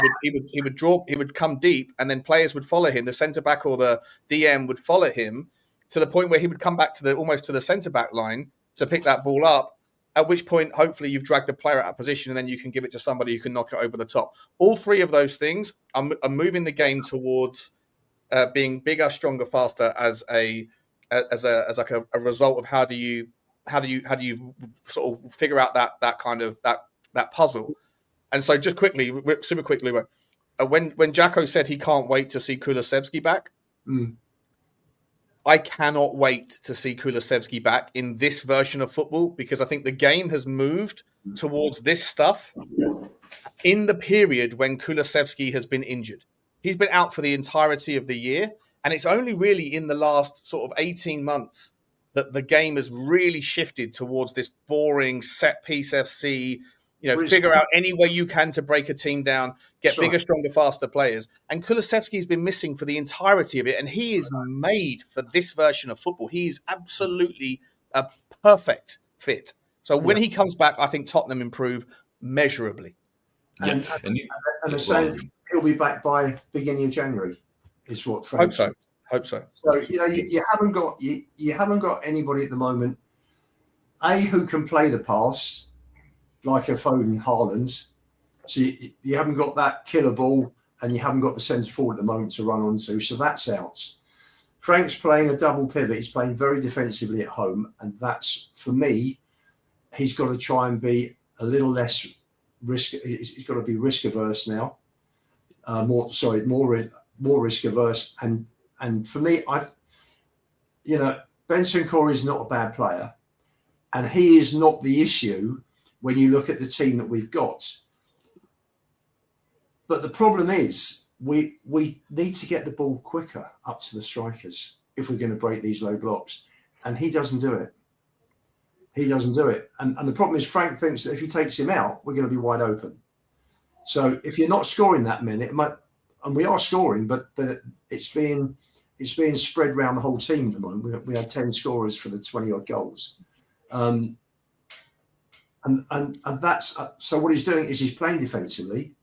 Speaker 1: would come deep, and then players would follow him. The centre back or the DM would follow him to the point where he would come back to almost to the centre back line to pick that ball up. At which point, hopefully, you've dragged the player out of position, and then you can give it to somebody who can knock it over the top. All three of those things are moving the game towards being bigger, stronger, faster as a result of how do you sort of figure out that kind of that puzzle. And so, just quickly, super quickly, when Jaco said he can't wait to see Kulusevski back. I cannot wait to see Kulusevski back in this version of football, because I think the game has moved towards this stuff in the period when Kulusevski has been injured. He's been out for the entirety of the year, and it's only really in the last sort of 18 months that the game has really shifted towards this boring set piece FC, figure out any way you can to break a team down, get bigger, stronger, faster players. And Kulusevski's been missing for the entirety of it, and he is made for this version of football. He is absolutely a perfect fit. So when he comes back, I think Tottenham improve measurably.
Speaker 3: And they're saying he'll be back by beginning of January, is what Frank said.
Speaker 1: Hope so.
Speaker 3: So you haven't got anybody at the moment, who can play the pass like a Foden, Haaland. So you haven't got that killer ball, and you haven't got the centre forward at the moment to run onto. So that's out. Frank's playing a double pivot. He's playing very defensively at home, and that's, for me, he's got to try and be a little less risk. He's got to be risk averse now. More risk averse. And for me, Bentancur is not a bad player, and he is not the issue when you look at the team that we've got. But the problem is we need to get the ball quicker up to the strikers if we're going to break these low blocks, and he doesn't do it. And the problem is Frank thinks that if he takes him out, we're going to be wide open. So if you're not scoring that many, and we are scoring, but it's being spread around the whole team at the moment. We had 10 scorers for the 20 odd goals. And that's so what he's doing is he's playing defensively.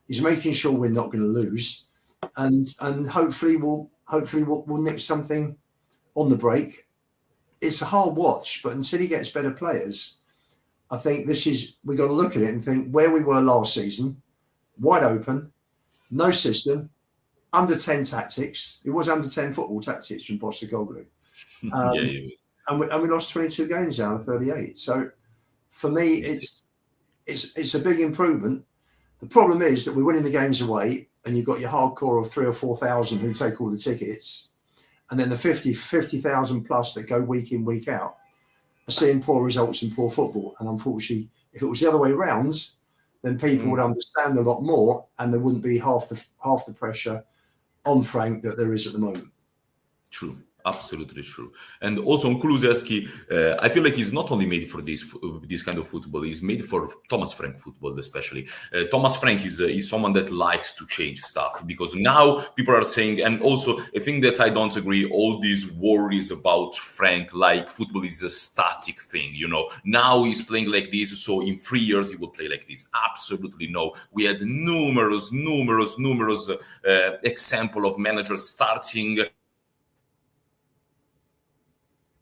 Speaker 3: He's making sure we're not going to lose, and hopefully we'll nick something on the break. It's a hard watch, but until he gets better players, I think we've got to look at it and think where we were last season, wide open, no system, under 10 tactics. It was under 10 football tactics from Postecoglou. And we lost 22 games out of 38. So for me, it's a big improvement. The problem is that we're winning the games away, and you've got your hardcore of 3,000 or 4,000 who take all the tickets, and then the 50,000 plus that go week in, week out are seeing poor results and poor football. And unfortunately, if it was the other way around, then people would understand a lot more, and there wouldn't be half the pressure on Frank that there is at the moment.
Speaker 2: True. Absolutely true. And also on Kulusevski, I feel like he's not only made for this kind of football, he's made for Thomas Frank football especially. Thomas Frank is someone that likes to change stuff, because now people are saying, and also a thing that I don't agree, all these worries about Frank, like football is a static thing, now he's playing like this, so in 3 years he will play like this. Absolutely no. We had numerous example of managers starting.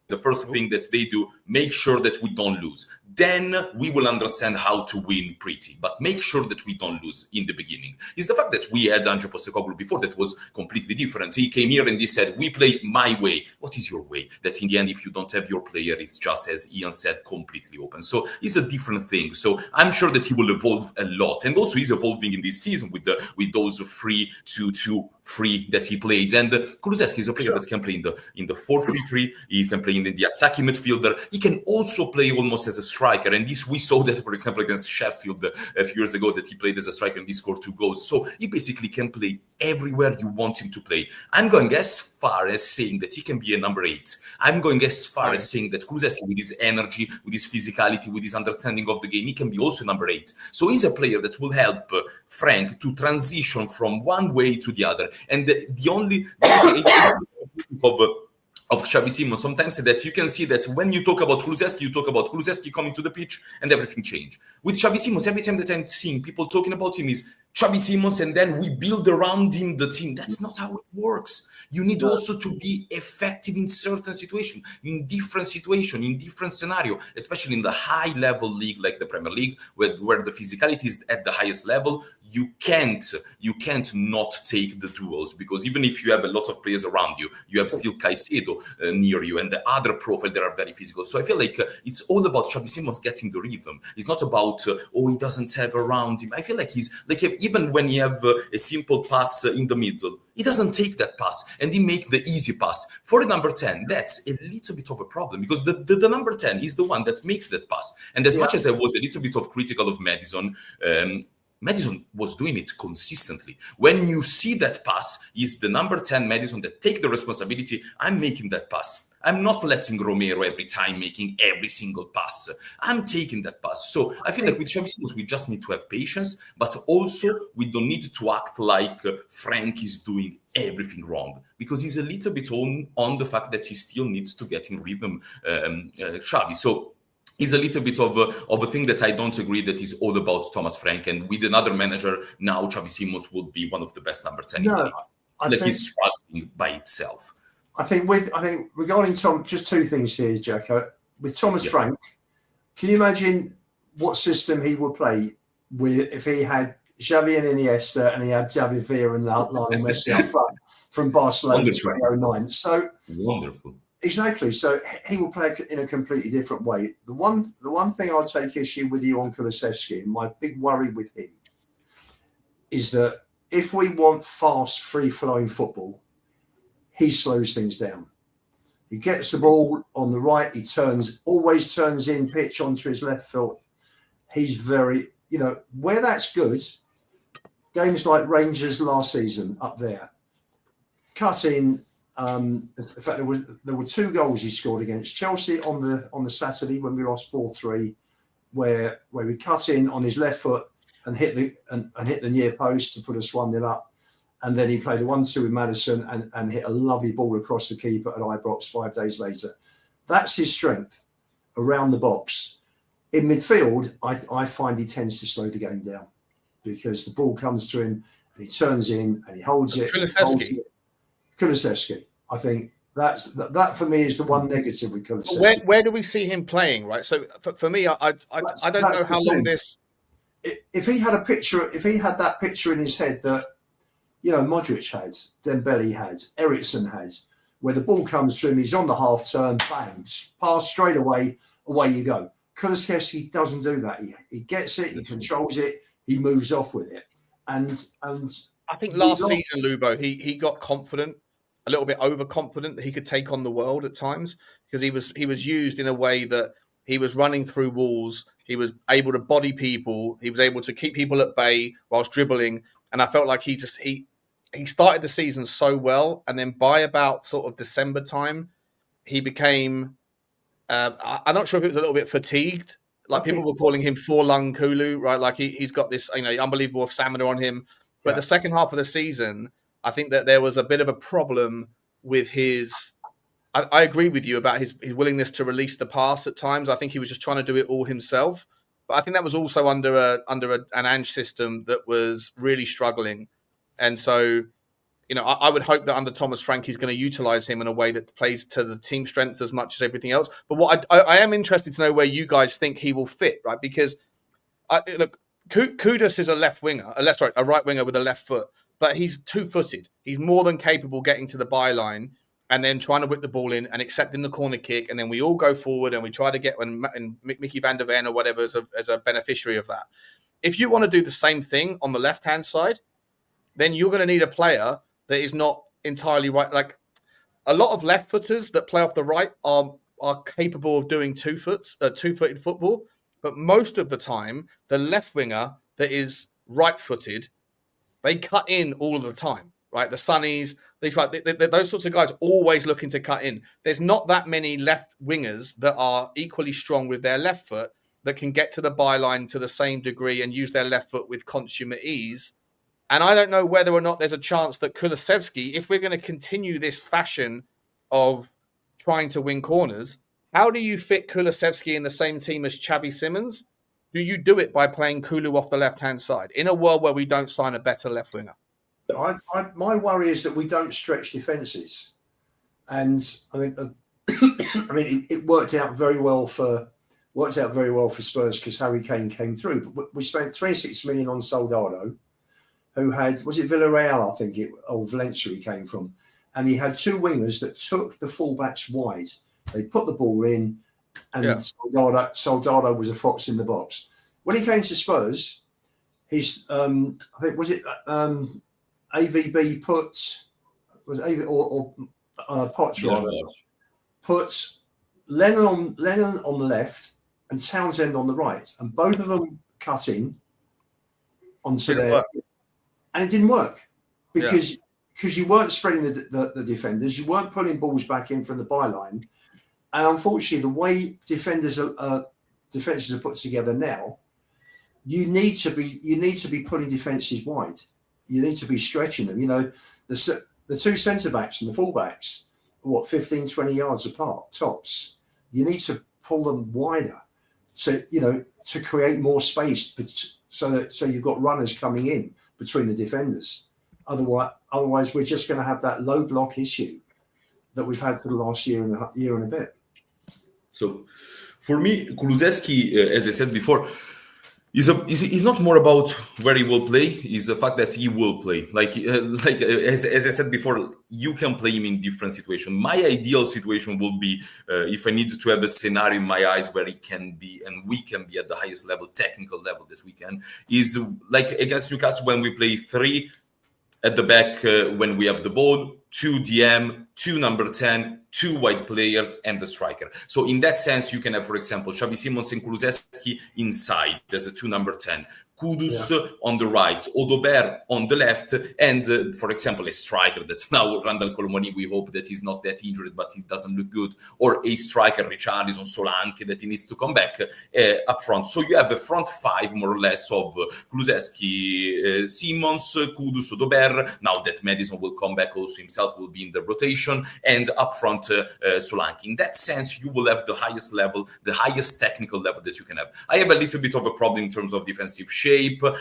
Speaker 2: The first thing that they do, make sure that we don't lose. Then we will understand how to win pretty. But make sure that we don't lose in the beginning. Is the fact that we had Ange Postecoglou before that was completely different. He came here and he said, we play my way. What is your way? That in the end, if you don't have your player, it's just, as Ian said, completely open. So it's a different thing. So I'm sure that he will evolve a lot. And also he's evolving in this season with those 3-2-2-3 that he played. And Kulusevski is a player that can play in the 4-3-3. He can play in the attacking midfielder. He can also play almost as a striker. And this, we saw that, for example, against Sheffield a few years ago, that he played as a striker and he scored 2 goals. So he basically can play everywhere you want him to play. I'm going as far as saying that he can be a number 8. I'm going as far as saying that Kulusevski, with his energy, with his physicality, with his understanding of the game, he can be also number 8. So he's a player that will help Frank to transition from one way to the other. And the only of Xavi Simons sometimes that you can see that when you talk about Kulusevski, you talk about Kulusevski coming to the pitch and everything changed. With Xavi Simons, every time that I'm seeing people talking about him is Xavi Simons and then we build around him the team. That's not how it works. You need also to be effective in certain situations, in different situations, in different scenario, especially in the high-level league like the Premier League, where the physicality is at the highest level. You can't not take the duels, because even if you have a lot of players around you, you have still Caicedo near you and the other profile that are very physical. So I feel like it's all about Xavi Simons getting the rhythm. It's not about he doesn't have around him. I feel like he's like, even when you have a simple pass in the middle, he doesn't take that pass and he make the easy pass. For the number 10, that's a little bit of a problem, because the number 10 is the one that makes that pass. And as much as I was a little bit of critical of Maddison, Maddison was doing it consistently. When you see that pass, is the number 10 Maddison that take the responsibility. I'm making that pass. I'm not letting Romero every time making every single pass. I'm taking that pass. So I feel like with Xavi Simons, we just need to have patience, but also we don't need to act like Frank is doing everything wrong, because he's a little bit on the fact that he still needs to get in rhythm, Xavi. So it's a little bit of a thing that I don't agree that is all about Thomas Frank. And with another manager, now Xavi Simons would be one of the best number 10 in the league. I think he's struggling by itself.
Speaker 3: I think regarding Tom, just 2 things here, Jaco. With Thomas Frank, can you imagine what system he would play with if he had Xavi and Iniesta and he had Javi Villa and Lionel Messi up front from Barcelona in 2009? So
Speaker 2: wonderful.
Speaker 3: Exactly. So he will play in a completely different way. The one thing I'll take issue with you on Kulusevski, and my big worry with him, is that if we want fast, free-flowing football, he slows things down. He gets the ball on the right. He always turns in pitch onto his left foot. He's very, where that's good. Games like Rangers last season up there, cut in. In fact, there were 2 goals he scored against Chelsea on the Saturday when we lost 4-3, where we cut in on his left foot and hit the near post to put us 1-0 up. And then he played a 1-2 with Maddison and hit a lovely ball across the keeper at Ibrox 5 days later. That's his strength around the box. In midfield, I find he tends to slow the game down, because the ball comes to him and he turns in and he holds it. Kulusevski. I think that for me is the one negative with Kulusevski.
Speaker 1: Where do we see him playing? Right. So for me, I don't know how long this.
Speaker 3: If he had that picture in his head that Modric had, Dembele had, Eriksen had, where the ball comes to him, he's on the half turn, bang, pass straight away you go. Kulusevski doesn't do that. He gets it, he controls it, he moves off with it, and
Speaker 1: I think last season, Lubo, he got confident, a little bit overconfident that he could take on the world at times, because he was used in a way that he was running through walls, he was able to body people, he was able to keep people at bay whilst dribbling, and I felt like he he started the season so well, and then by about sort of December time, he became. I'm not sure if it was a little bit fatigued. Like people were calling him four-lung Kulu, right? Like he's got this, unbelievable stamina on him. But the second half of the season, I think that there was a bit of a problem with his. I agree with you about his willingness to release the pass at times. I think he was just trying to do it all himself. But I think that was also under an Ange system that was really struggling. And so, I would hope that under Thomas Frank, he's going to utilize him in a way that plays to the team strengths as much as everything else. But what I am interested to know where you guys think he will fit, right? Because look, Kudus is a right winger with a left foot, but he's 2-footed. He's more than capable getting to the byline and then trying to whip the ball in and accepting the corner kick. And then we all go forward and we try to get and Mickey van der Ven or whatever as a beneficiary of that. If you want to do the same thing on the left-hand side, then you're going to need a player that is not entirely right. Like a lot of left footers that play off the right are capable of doing two-footed football. But most of the time, the left winger that is right-footed, they cut in all of the time, right? The Sunnies, those sorts of guys always looking to cut in. There's not that many left wingers that are equally strong with their left foot that can get to the byline to the same degree and use their left foot with consummate ease. And I don't know whether or not there's a chance that Kulusevski, if we're going to continue this fashion of trying to win corners, how do you fit Kulusevski in the same team as Xavi Simons? Do you do it by playing Kulu off the left-hand side in a world where we don't sign a better left winger?
Speaker 3: My worry is that we don't stretch defences. And I mean, it worked out very well for Spurs because Harry Kane came through. But we spent 26 million on Soldado, who was it Villarreal, I think, or Valencia he came from. And he had two wingers that took the fullbacks wide. They put the ball in, and Soldado was a fox in the box. When he came to Spurs, he's, I think, was it AVB Potts rather, put Lennon on the left and Townsend on the right. And both of them cut in onto their... And it didn't work because you weren't spreading the defenders, you weren't pulling balls back in from the byline, and unfortunately, the way defenses are put together now, you need to be pulling defenses wide. You need to be stretching them. The two centre backs and the full backs, 15, 20 yards apart tops. You need to pull them wider, to create more space, so you've got runners coming in between the defenders. Otherwise, we're just going to have that low block issue that we've had for the last year and a bit.
Speaker 2: So, for me, Kulusevski, as I said before, is not more about where he will play. Is the fact that he will play. As I said before, you can play him in different situations. My ideal situation will be if I need to have a scenario in my eyes where he can be and we can be at the highest level, technical level that we can, is like against Newcastle when we play 3 at the back when we have the ball, 2 DM, 2 number 10, 2 wide players, and the striker. So in that sense, you can have, for example, Xavi Simons and Kulusevski inside. There's a 2 number 10. Kudus on the right, Odobert on the left, and for example, a striker that's now Randall Colomoni. We hope that he's not that injured, but he doesn't look good. Or a striker, Richalison, Solanke, that he needs to come back up front. So you have a front 5, more or less, of Kulusevski, Simons, Kudus, Odobert. Now that Maddison will come back also himself, will be in the rotation, and up front Solanke. In that sense, you will have the highest level, the highest technical level that you can have. I have a little bit of a problem in terms of defensive shape,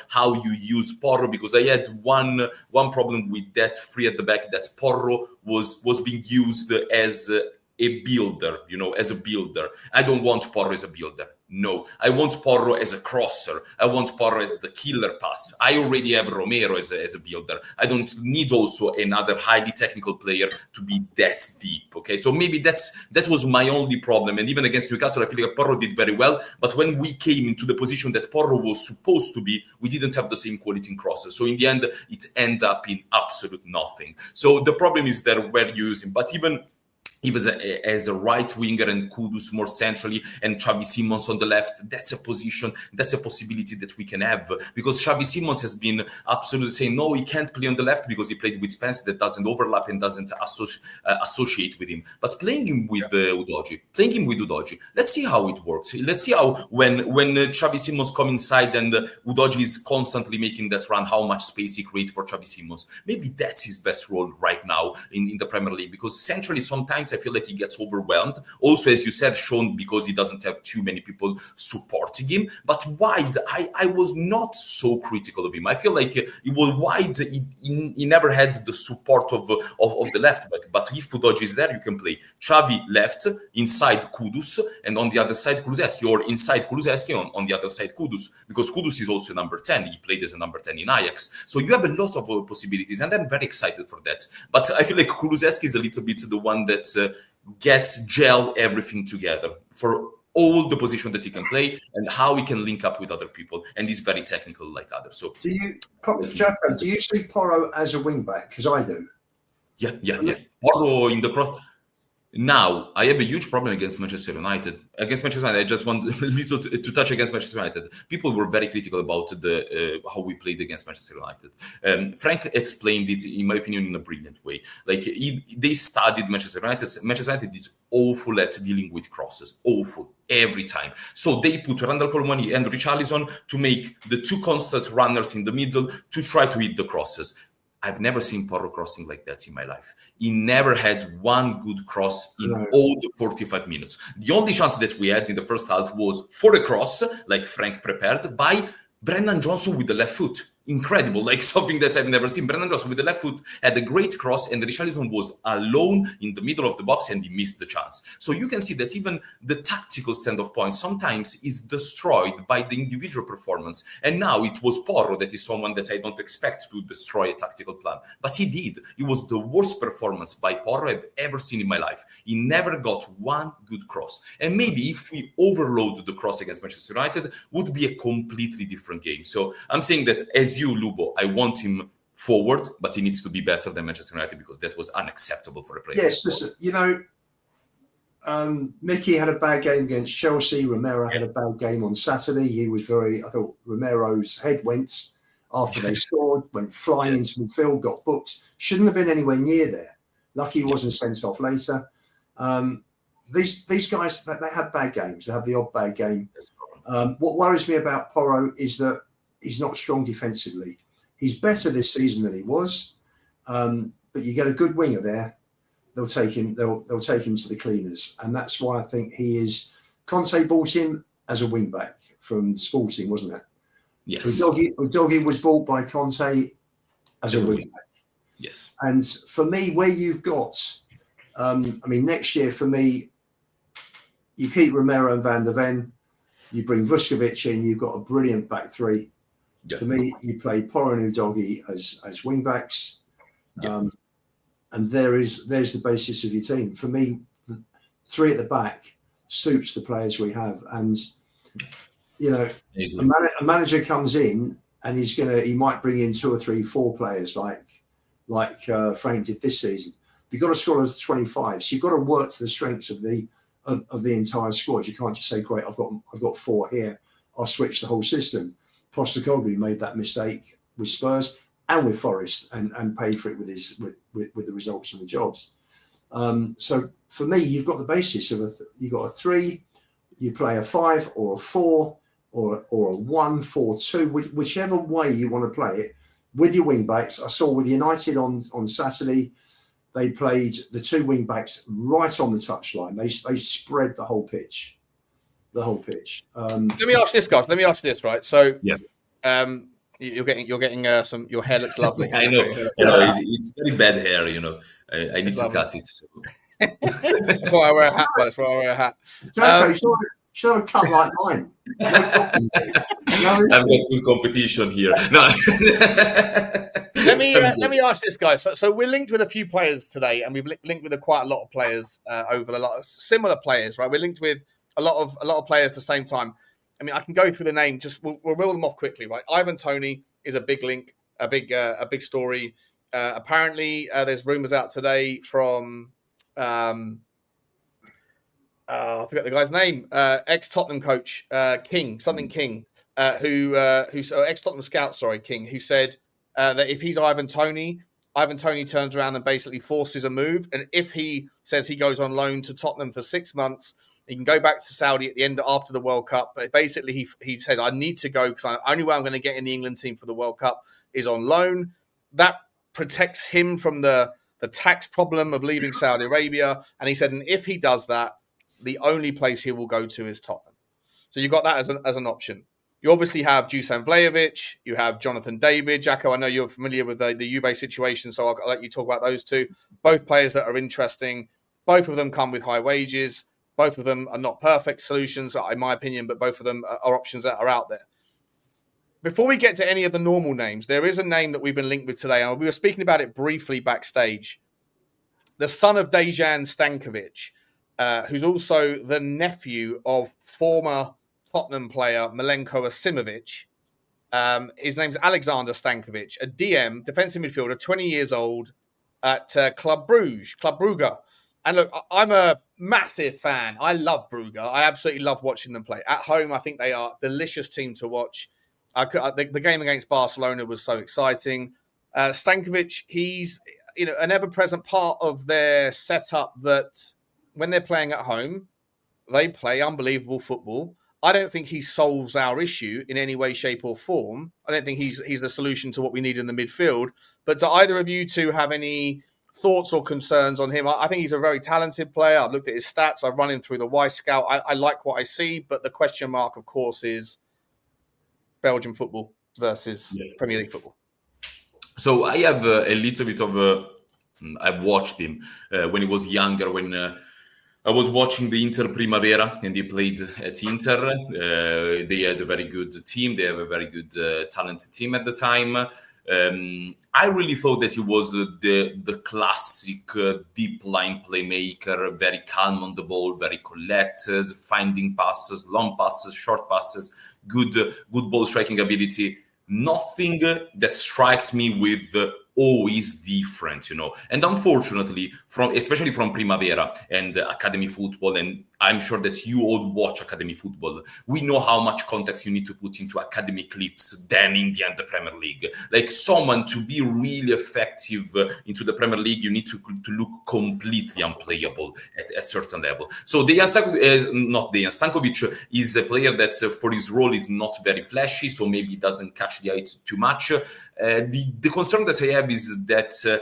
Speaker 2: how you use Porro, because I had one problem with that 3 at the back, that Porro was being used as a builder, as a builder. I don't want Porro as a builder. No, I want Porro as a crosser. I want Porro as the killer pass. I already have Romero as a builder. I don't need also another highly technical player to be that deep. Okay, so maybe that was my only problem. And even against Newcastle, I feel like Porro did very well. But when we came into the position that Porro was supposed to be, we didn't have the same quality in crosses. So in the end, it ended up in absolute nothing. So the problem is there where you use him. But even He was as a right winger and Kudus more centrally and Xavi Simons on the left. That's a position, that's a possibility that we can have, because Xavi Simons has been absolutely saying, no, he can't play on the left because he played with Spence that doesn't overlap and doesn't associate with him. But playing him with Udogie, let's see how it works. Let's see how when Xavi Simons come inside and Udogie is constantly making that run, how much space he creates for Xavi Simons. Maybe that's his best role right now in the Premier League, because centrally sometimes I feel like he gets overwhelmed. Also, as you said, Sean, because he doesn't have too many people supporting him. But wide, I was not so critical of him. I feel like he was wide. He never had the support of the left back. But if Udogie is there, you can play Xavi left, inside Kudus, and on the other side Kulusevski, or inside Kulusevski, on the other side Kudus, because Kudus is also number 10. He played as a number 10 in Ajax. So you have a lot of possibilities, and I'm very excited for that. But I feel like Kulusevski is a little bit the one that gets gel everything together for all the position that he can play and how he can link up with other people, and he's very technical like others. So
Speaker 3: do you see Porro as a wing back? Because I do.
Speaker 2: Yeah. Porro in the Now, I have a huge problem against Manchester United. I just want to touch against Manchester United. People were very critical about how we played against Manchester United. Frank explained it, in my opinion, in a brilliant way. Like, they studied Manchester United. Manchester United is awful at dealing with crosses. Awful. Every time. So they put Randall Colomani and Richalison to make the two constant runners in the middle to try to hit the crosses. I've never seen Porro crossing like that in my life. He never had one good cross in all the 45 minutes. The only chance that we had in the first half was for a cross, like Frank prepared, by Brennan Johnson with the left foot. Incredible, like something that I've never seen. Brennan Johnson with the left foot had a great cross, and Richarlison was alone in the middle of the box and he missed the chance. So you can see that even the tactical standoff point sometimes is destroyed by the individual performance. And now it was Porro that is someone that I don't expect to destroy a tactical plan. But he did. It was the worst performance by Porro I've ever seen in my life. He never got one good cross. And maybe if we overload the cross against Manchester United, would be a completely different game. So I'm saying that as you, Lubo, I want him forward, but he needs to be better than Manchester United, because that was unacceptable for a player.
Speaker 3: Yes, listen, Micky had a bad game against Chelsea. Romero had a bad game on Saturday. I thought Romero's head went after they scored, went flying into midfield, got booked. Shouldn't have been anywhere near there. Lucky he wasn't sent off later. These guys, they have bad games. They have the odd bad game. What worries me about Porro is that he's not strong defensively. He's better this season than he was, but you get a good winger there, they'll take him. They'll take him to the cleaners, and that's why I think he is. Conte bought him as a wing back from Sporting, wasn't it?
Speaker 2: Yes.
Speaker 3: Udogie was bought by Conte as a wing back.
Speaker 2: Yes.
Speaker 3: And for me, where you've got, next year for me, you keep Romero and Van der Ven, you bring Vuskovic in, you've got a brilliant back three. Yeah. For me, you play Porro and Udogie as wing backs, and there's the basis of your team. For me, three at the back suits the players we have, and a manager comes in and he might bring in 2 or 3, 4 players like Frank did this season. You've got to score a 25, so you've got to work to the strengths of the entire squad. You can't just say, "Great, I've got 4 here. I'll switch the whole system." Postecoglou made that mistake with Spurs and with Forest, and paid for it with the results and the jobs. So for me, you've got the basis of you've got a 3, you play a 5 or a 4 or a 1-4-2, whichever way you want to play it with your wing backs. I saw with United on Saturday, they played the 2 wing backs right on the touchline. They spread the whole pitch. Let
Speaker 1: me ask this, guys. Let me ask this, right? So, you're getting some. Your hair looks lovely.
Speaker 2: I know. It's very bad hair. I need to cut it. So.
Speaker 1: That's why I wear a hat.
Speaker 3: Jaco, should have a cut like mine.
Speaker 2: I've got good competition here. No.
Speaker 1: Let me ask this, guys. So we're linked with a few players today, and we've linked with quite a lot of players over the last similar players, right? We're linked with a lot of players at the same time. I mean, I can go through the name. Just we'll reel them off quickly, right? Ivan Toney is a big link, a big story. Apparently, there's rumours out today from I forget the guy's name. Ex-Tottenham coach, King, ex-Tottenham scout, King, who said that if he's Ivan Toney turns around and basically forces a move. And if he says he goes on loan to Tottenham for 6 months, he can go back to Saudi at the end after the World Cup. But basically, he says, I need to go because the only way I'm going to get in the England team for the World Cup is on loan. That protects him from the tax problem of leaving Saudi Arabia. And he said, and if he does that, the only place he will go to is Tottenham. So you've got that as an option. You obviously have Dusan Vlahovic, you have Jonathan David. Jaco, I know you're familiar with the Juve situation, so I'll let you talk about those two. Both players that are interesting. Both of them come with high wages. Both of them are not perfect solutions, in my opinion, but both of them are options that are out there. Before we get to any of the normal names, there is a name that we've been linked with today, and we were speaking about it briefly backstage. The son of Dejan Stankovic, who's also the nephew of former Tottenham player Milenko Asimovic. His name's Alexander Stankovic, a DM, defensive midfielder, 20 years old at Club Brugge. And look, I'm a massive fan. I love Brugge. I absolutely love watching them play. At home, I think they are a delicious team to watch. The game against Barcelona was so exciting. Stankovic, he's an ever-present part of their setup that when they're playing at home, they play unbelievable football. I don't think he solves our issue in any way, shape, or form. I don't think he's a solution to what we need in the midfield. But do either of you two have any thoughts or concerns on him? I think he's a very talented player. I've looked at his stats. I've run him through the Y Scout. I like what I see, but the question mark, of course, is Belgian football versus Premier League football.
Speaker 2: So I have a little bit of I've watched him when he was younger, when I was watching the Inter Primavera and he played at Inter. They had a very good team. They have a very good talented team at the time. I really thought that he was the classic deep line playmaker, very calm on the ball, very collected, finding passes, long passes, short passes, good ball striking ability. Nothing that strikes me with always different, And unfortunately, especially from Primavera and academy football, and I'm sure that you all watch academy football, we know how much context you need to put into academy clips than in the Premier League. Like someone to be really effective into the Premier League, you need to look completely unplayable at certain level. So Dejan Stankovic is a player that for his role is not very flashy, so maybe doesn't catch the eye too much. The concern that I have is that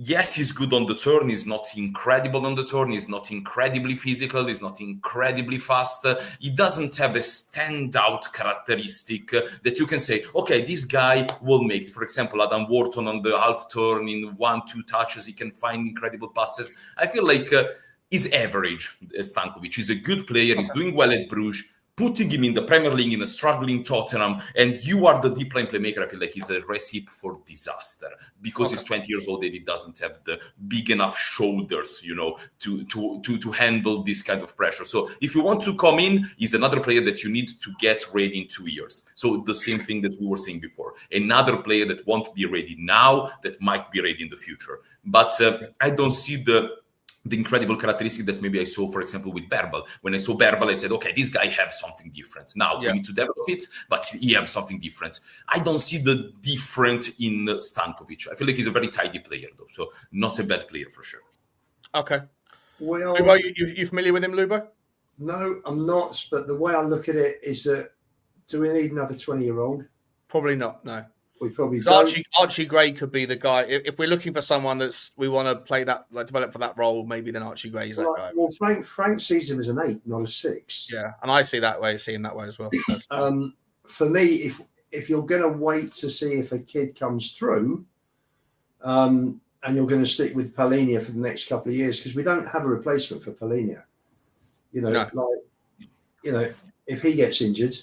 Speaker 2: yes, he's good on the turn. He's not incredible on the turn. He's not incredibly physical. He's not incredibly fast. He doesn't have a standout characteristic that you can say, okay, this guy will make it. For example, Adam Wharton on the half turn in 1-2 touches, he can find incredible passes. I feel like he's average, Stankovic. He's a good player. He's doing well at Bruges. Putting him in the Premier League in a struggling Tottenham, and you are the deep line playmaker, I feel like he's a recipe for disaster because he's 20 years old and he doesn't have the big enough shoulders, to handle this kind of pressure. So if you want to come in, he's another player that you need to get ready in 2 years. So the same thing that we were saying before. Another player that won't be ready now, that might be ready in the future. But I don't see the incredible characteristic that maybe I saw, for example, with Berghvall. When I saw Berghvall, I said, okay, this guy has something different. Now we need to develop it, but he has something different. I don't see the different in Stankovic. I feel like he's a very tidy player, though, so not a bad player for sure.
Speaker 1: Okay.
Speaker 3: Well,
Speaker 1: Lubo, you familiar with him, Lubo?
Speaker 3: No, I'm not. But the way I look at it is that, do we need another 20-year-old?
Speaker 1: Probably not, no.
Speaker 3: We probably don't.
Speaker 1: Archie Gray could be the guy. If we're looking for someone we want to play that, develop for that role, maybe then Archie Gray is that guy.
Speaker 3: Well, Frank sees him as an 8, not a 6.
Speaker 1: Yeah, and I see him that way as well.
Speaker 3: For me, if you're going to wait to see if a kid comes through, and you're going to stick with Palhinha for the next couple of years, because we don't have a replacement for Palhinha. If he gets injured,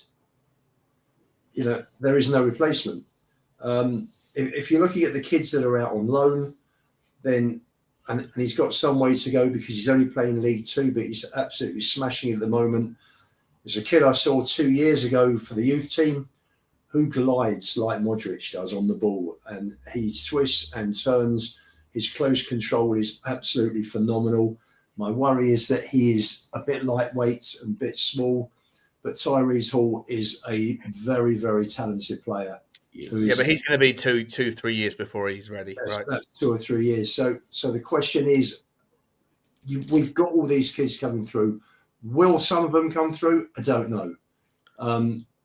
Speaker 3: there is no replacement. If you're looking at the kids that are out on loan, then and he's got some way to go because he's only playing League 2, but he's absolutely smashing it at the moment. There's a kid I saw 2 years ago for the youth team who glides like Modric does on the ball, and he twists and turns. His close control is absolutely phenomenal. My worry is that he is a bit lightweight and a bit small, but Tyrese Hall is a very, very talented player.
Speaker 1: Yeah, but he's going to be 2-3 years before he's ready, right?
Speaker 3: That's 2 or 3 years. So the question is, we've got all these kids coming through. Will some of them come through? I don't know.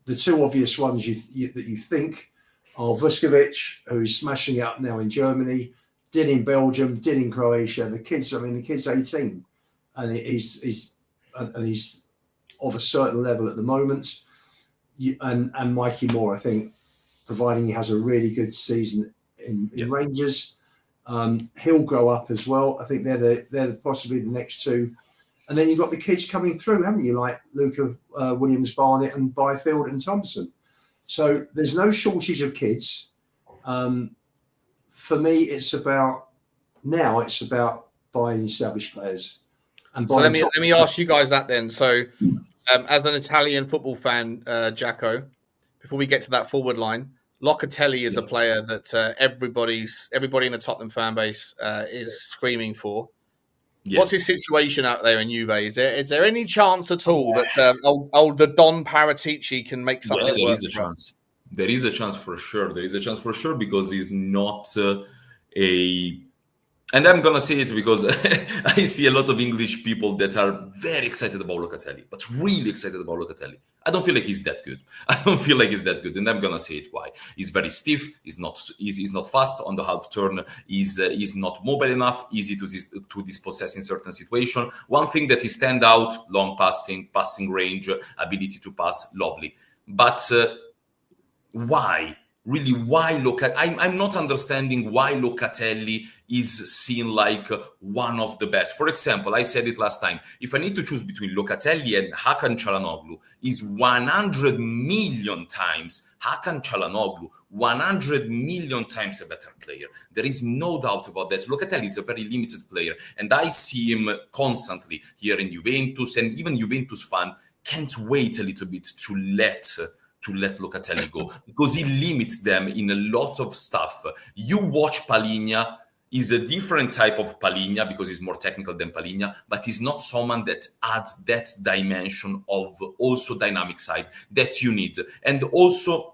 Speaker 3: The two obvious ones that you think are Vuskovic, who's smashing it up now in Germany, did in Belgium, did in Croatia. The kid's 18, and he's of a certain level at the moment. And Mikey Moore, I think, providing he has a really good season in Rangers, he'll grow up as well. I think they're possibly the next two. And then you've got the kids coming through, haven't you? Like Luca Williams-Barnett and Byfield and Thompson. So there's no shortage of kids. For me, it's about buying established players. And
Speaker 1: so let me ask you guys that then. So as an Italian football fan, Jaco, before we get to that forward line, Locatelli is a player that everybody in the Tottenham fan base is screaming for. Yes. What's his situation out there in Juve? Is there any chance at all that the Don Paratici can make something work?
Speaker 2: There is a chance. There is a chance for sure. There is a chance for sure because he's not and I'm going to say it because I see a lot of English people that are very excited about Locatelli, but really excited about Locatelli. I don't feel like he's that good. And I'm going to say it why. He's very stiff. He's not fast on the half turn. He's not mobile enough, easy to dispossess in certain situations. One thing that he stand out, long passing range, ability to pass, lovely. But why? Really, why I'm not understanding why Locatelli is seen like one of the best. For example, I said it last time. If I need to choose between Locatelli and Hakan Çalhanoğlu, is 100 million times Hakan Çalhanoğlu, 100 million times a better player. There is no doubt about that. Locatelli is a very limited player, and I see him constantly here in Juventus, and even Juventus fan can't wait a little bit to let Locatelli go because he limits them in a lot of stuff. You watch Palhinha, he's a different type of Palhinha because he's more technical than Palhinha, but he's not someone that adds that dimension of also dynamic side that you need. And also,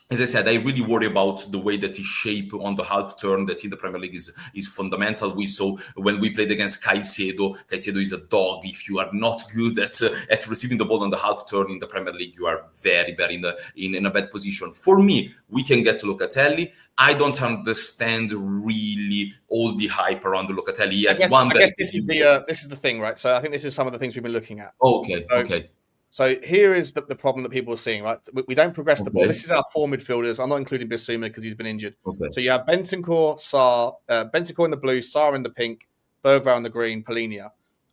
Speaker 2: as I said, I really worry about the way that he shape on the half turn that in the Premier League is fundamental. We saw when we played against Caicedo is a dog. If you are not good at receiving the ball on the half turn in the Premier League, you are very, very in a bad position. For me, we can get to Locatelli. I don't understand really all the hype around the Locatelli.
Speaker 1: I guess this is the thing, right? So I think this is some of the things we've been looking at.
Speaker 2: Okay.
Speaker 1: So here is the problem that people are seeing, right? We don't progress the ball. This is our four midfielders. I'm not including Bissouma because he's been injured.
Speaker 2: Okay.
Speaker 1: So you have Bentancur, Sarr, Bentancur in the blue, Sarr in the pink, Berghvall in the green, Palhinha.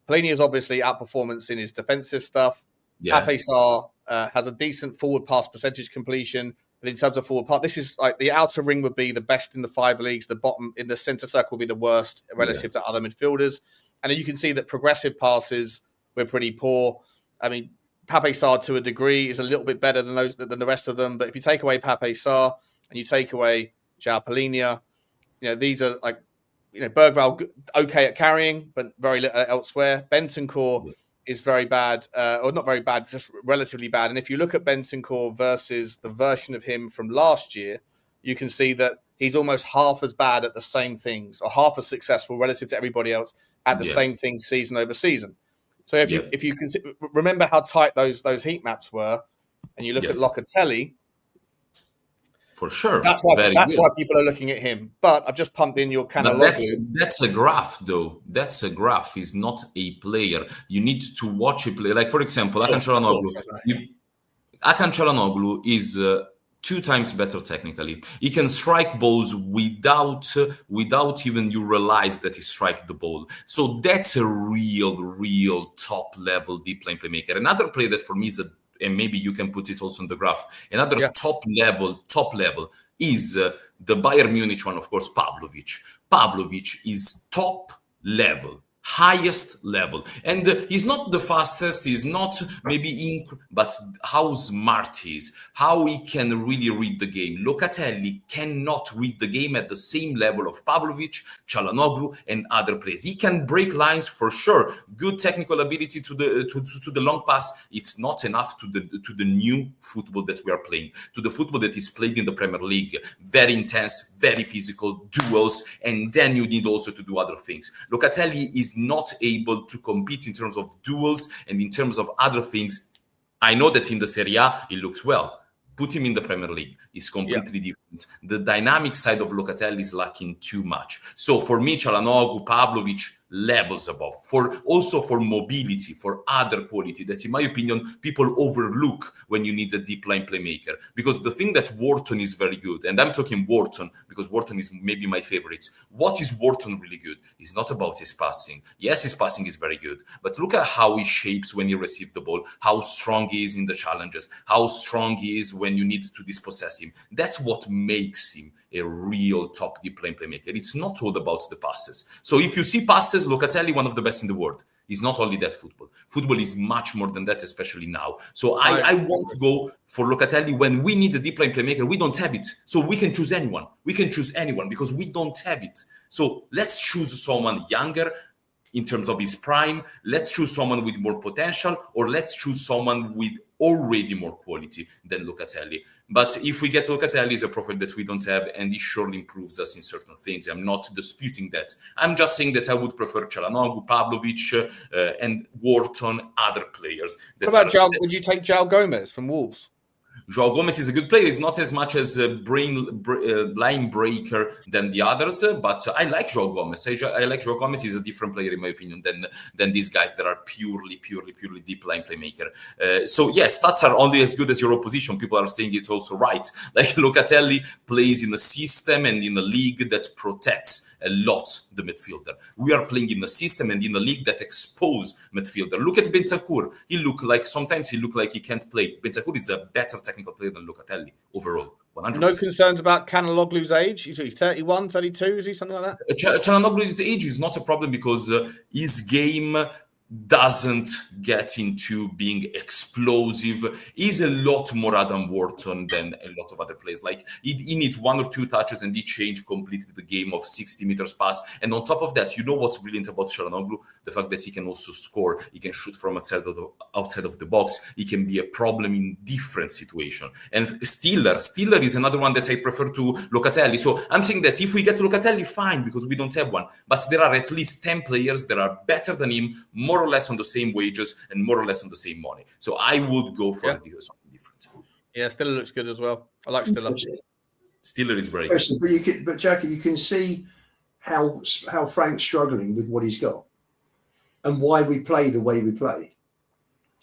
Speaker 1: Palhinha is obviously outperformance in his defensive stuff.
Speaker 2: Yeah.
Speaker 1: Pape Sarr has a decent forward pass percentage completion. But in terms of forward pass, this is like the outer ring would be the best in the 5 leagues. The bottom in the centre circle would be the worst relative to other midfielders. And then you can see that progressive passes, we're pretty poor. I mean, Pape Sarr to a degree is a little bit better than the rest of them. But if you take away Pape Sarr and you take away João Palhinha, these are like, Berghvall okay at carrying, but very little elsewhere. Bentancur is very bad, or not very bad, just relatively bad. And if you look at Bentancur versus the version of him from last year, you can see that he's almost half as bad at the same things, or half as successful relative to everybody else at the same things season over season. So if you can remember how tight those heat maps were, and you look at Locatelli,
Speaker 2: for sure,
Speaker 1: that's why people are looking at him. But I've just pumped in your Çalhanoğlu.
Speaker 2: That's a graph, though. That's a graph. He's not a player. You need to watch a player. Like for example, Hakan Çalhanoğlu is 2 times better technically. He can strike balls without even you realize that he strike the ball. So that's a real top level deep line playmaker. Another player that for me is and maybe you can put it also in the graph. Another top level is the Bayern Munich one, of course, Pavlovic. Pavlovic is top level. highest level. And he's not the fastest, he's not maybe but how smart he is, how he can really read the game. Locatelli cannot read the game at the same level of Pavlovic, Çalhanoğlu, and other players. He can break lines for sure. Good technical ability to the long pass. It's not enough to the new football that we are playing, to the football that is played in the Premier League. Very intense, very physical, duels, and then you need also to do other things. Locatelli is not able to compete in terms of duels and in terms of other things. I know that in the Serie A, he looks well. Put him in the Premier League, it's completely different. The dynamic side of Locatelli is lacking too much. So for me, Çalhanoğlu, Pavlovic, levels above. Also for mobility, for other quality that, in my opinion, people overlook when you need a deep line playmaker. Because the thing that Wharton is very good, and I'm talking Wharton because Wharton is maybe my favorite. What is Wharton really good? It's not about his passing. Yes, his passing is very good, but look at how he shapes when he receives the ball, how strong he is in the challenges, how strong he is when you need to dispossess him. That's what makes him a real top deep line playmaker. It's not all about the passes. So if you see passes, Locatelli, one of the best in the world. It's not only that football. Football is much more than that, especially now. So I want to go for Locatelli when we need a deep line playmaker. We don't have it. So we can choose anyone. We can choose anyone because we don't have it. So let's choose someone younger in terms of his prime. Let's choose someone with more potential, or let's choose someone with already more quality than Locatelli. But if we get Locatelli, is a profile that we don't have, and he surely improves us in certain things. I'm not disputing that. I'm just saying that I would prefer Çalhanoğlu, Pavlovic, and Wharton, other players.
Speaker 1: What about João? Would you take João Gomez from Wolves?
Speaker 2: João Gomez is a good player. He's not as much as a line breaker than the others, but I like João Gomez. I like João Gomez. He's a different player, in my opinion, than these guys that are purely deep line playmaker. So yes, stats are only as good as your opposition. People are saying it's also right. Like Locatelli plays in a system and in a league that protects a lot the midfielder. We are playing in a system and in a league that expose midfielder. Look at Bentancur. Sometimes he look like he can't play. Bentancur is a better technical player than Locatelli overall. 100%.
Speaker 1: No concerns about Çalhanoğlu's age? He's 31, 32, is he, something like that?
Speaker 2: Çalhanoğlu's age is not a problem because his game doesn't get into being explosive. He's a lot more Adam Wharton than a lot of other players. Like he needs one or two touches and he changed completely the game of 60 meters pass. And on top of that, you know what's brilliant about Çalhanoğlu? The fact that he can also score. He can shoot from outside of the box. He can be a problem in different situations. And Stiller is another one that I prefer to Locatelli. So I'm saying that if we get Locatelli, fine, because we don't have one. But there are at least 10 players that are better than him, more or less on the same wages and more or less on the same money. So I would go for something different.
Speaker 1: Yeah, Stiller looks good as well. I like Stiller.
Speaker 2: Stiller is very good.
Speaker 3: But Jaco, you can see how Frank's struggling with what he's got and why we play the way we play.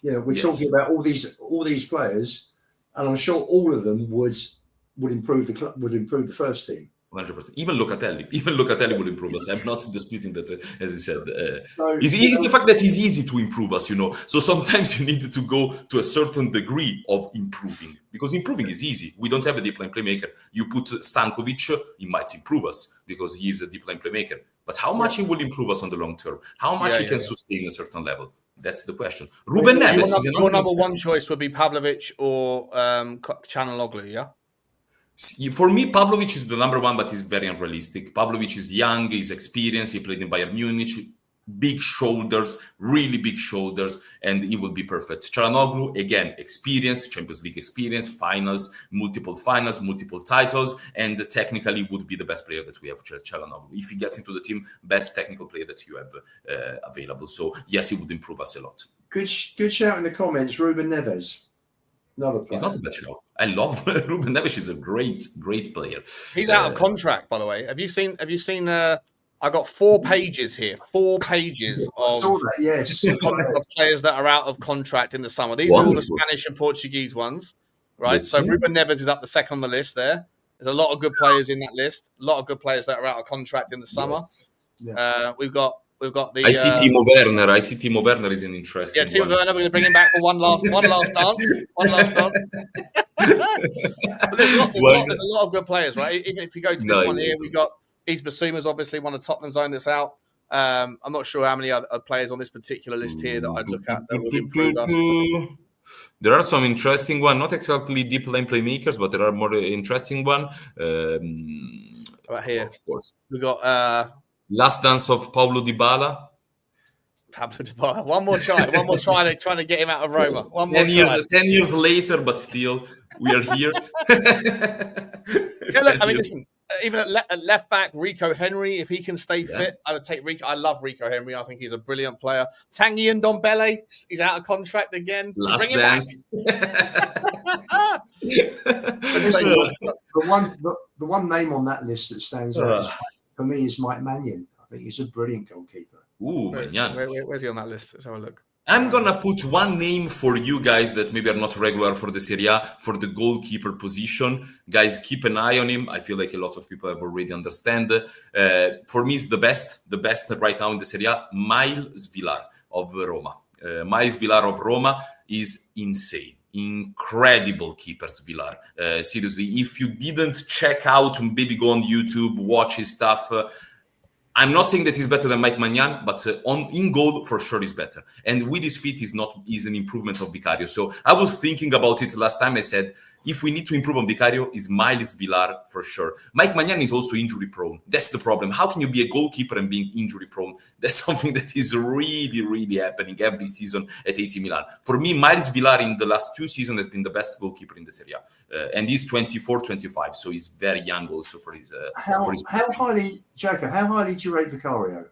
Speaker 3: You know, we're talking about all these players, and I'm sure all of them would improve the club, would improve the first team.
Speaker 2: 100%. Even Locatelli will improve us. I'm not disputing that, as he said. It's the fact that he's easy to improve us, you know. So sometimes you need to go to a certain degree of improving, because improving is easy. We don't have a deep line playmaker. You put Stankovic, he might improve us because he is a deep line playmaker. But how much he will improve us on the long term? How much he can sustain a certain level? That's the question. Ruben Neves is
Speaker 1: your number one choice would be Pavlovic or Çalhanoğlu, yeah?
Speaker 2: For me, Pavlovic is the number one, but he's very unrealistic. Pavlovic is young, he's experienced, he played in Bayern Munich, big shoulders, really big shoulders, and he will be perfect. Çalhanoğlu, again, experience, Champions League experience, multiple titles, and technically would be the best player that we have, Çalhanoğlu. If he gets into the team, best technical player that you have available. So yes, he would improve us a lot.
Speaker 3: Good shout in the comments, Ruben Neves. Another player.
Speaker 2: He's not a bad shout. I love Ruben Neves. He's a great player.
Speaker 1: He's out of contract, by the way. Have you seen? I got 4 pages here. 4 pages of players that are out of contract in the summer. These are all the Spanish and Portuguese ones, right? So Ruben Neves is up the second on the list there. There's a lot of good players in that list. A lot of good players that are out of contract in the summer. Yes. Yeah. We've got the. I see
Speaker 2: Timo Werner is an interesting.
Speaker 1: Yeah, Timo Werner. We're going to bring him back for one last dance. One last dance. There's a lot of good players, right? Even if you go to this one here, we got Yves Bissouma is obviously one of Tottenham's own that's out. I'm not sure how many other players on this particular list here that I'd look at that would improve us.
Speaker 2: There are some interesting ones, not exactly deep lane playmakers, but there are more interesting ones.
Speaker 1: Right here,
Speaker 2: of course,
Speaker 1: we got
Speaker 2: Last Dance of Paulo Dybala.
Speaker 1: Pablo Dybala. One more try trying to get him out of Roma.
Speaker 2: 10 years later, but still, we are here.
Speaker 1: Yeah, look, I mean, listen, even at left back, Rico Henry, if he can stay fit, I would take Rico. I love Rico Henry. I think he's a brilliant player. Tanguy Ndombele, he's out of contract again.
Speaker 2: Last dance.
Speaker 3: The one name on that list that stands out for me is Mike Mannion. I think he's a brilliant goalkeeper.
Speaker 2: Ooh,
Speaker 1: where's he on that list? Let's have a look.
Speaker 2: I'm going to put one name for you guys that maybe are not regular for the Serie A, for the goalkeeper position. Guys, keep an eye on him. I feel like a lot of people have already understand. For me, it's the best right now in the Serie A, Miles Villar of Roma. Miles Villar of Roma is insane. Incredible keepers, Villar. Seriously, if you didn't check out, maybe go on YouTube, watch his stuff. I'm not saying that he's better than Mike Maignan, but in goal for sure is better. And with his feet is an improvement of Vicario. So I was thinking about it last time. I said, if we need to improve on Vicario, is Miles Villar for sure. Mike Maignan is also injury prone. That's the problem. How can you be a goalkeeper and being injury prone? That's something that is really, really happening every season at AC Milan. For me, Miles Villar in the last 2 seasons has been the best goalkeeper in the Serie A. And he's 24, 25. So he's very young also for his...
Speaker 3: How highly, Jaco, how highly do you rate Vicario?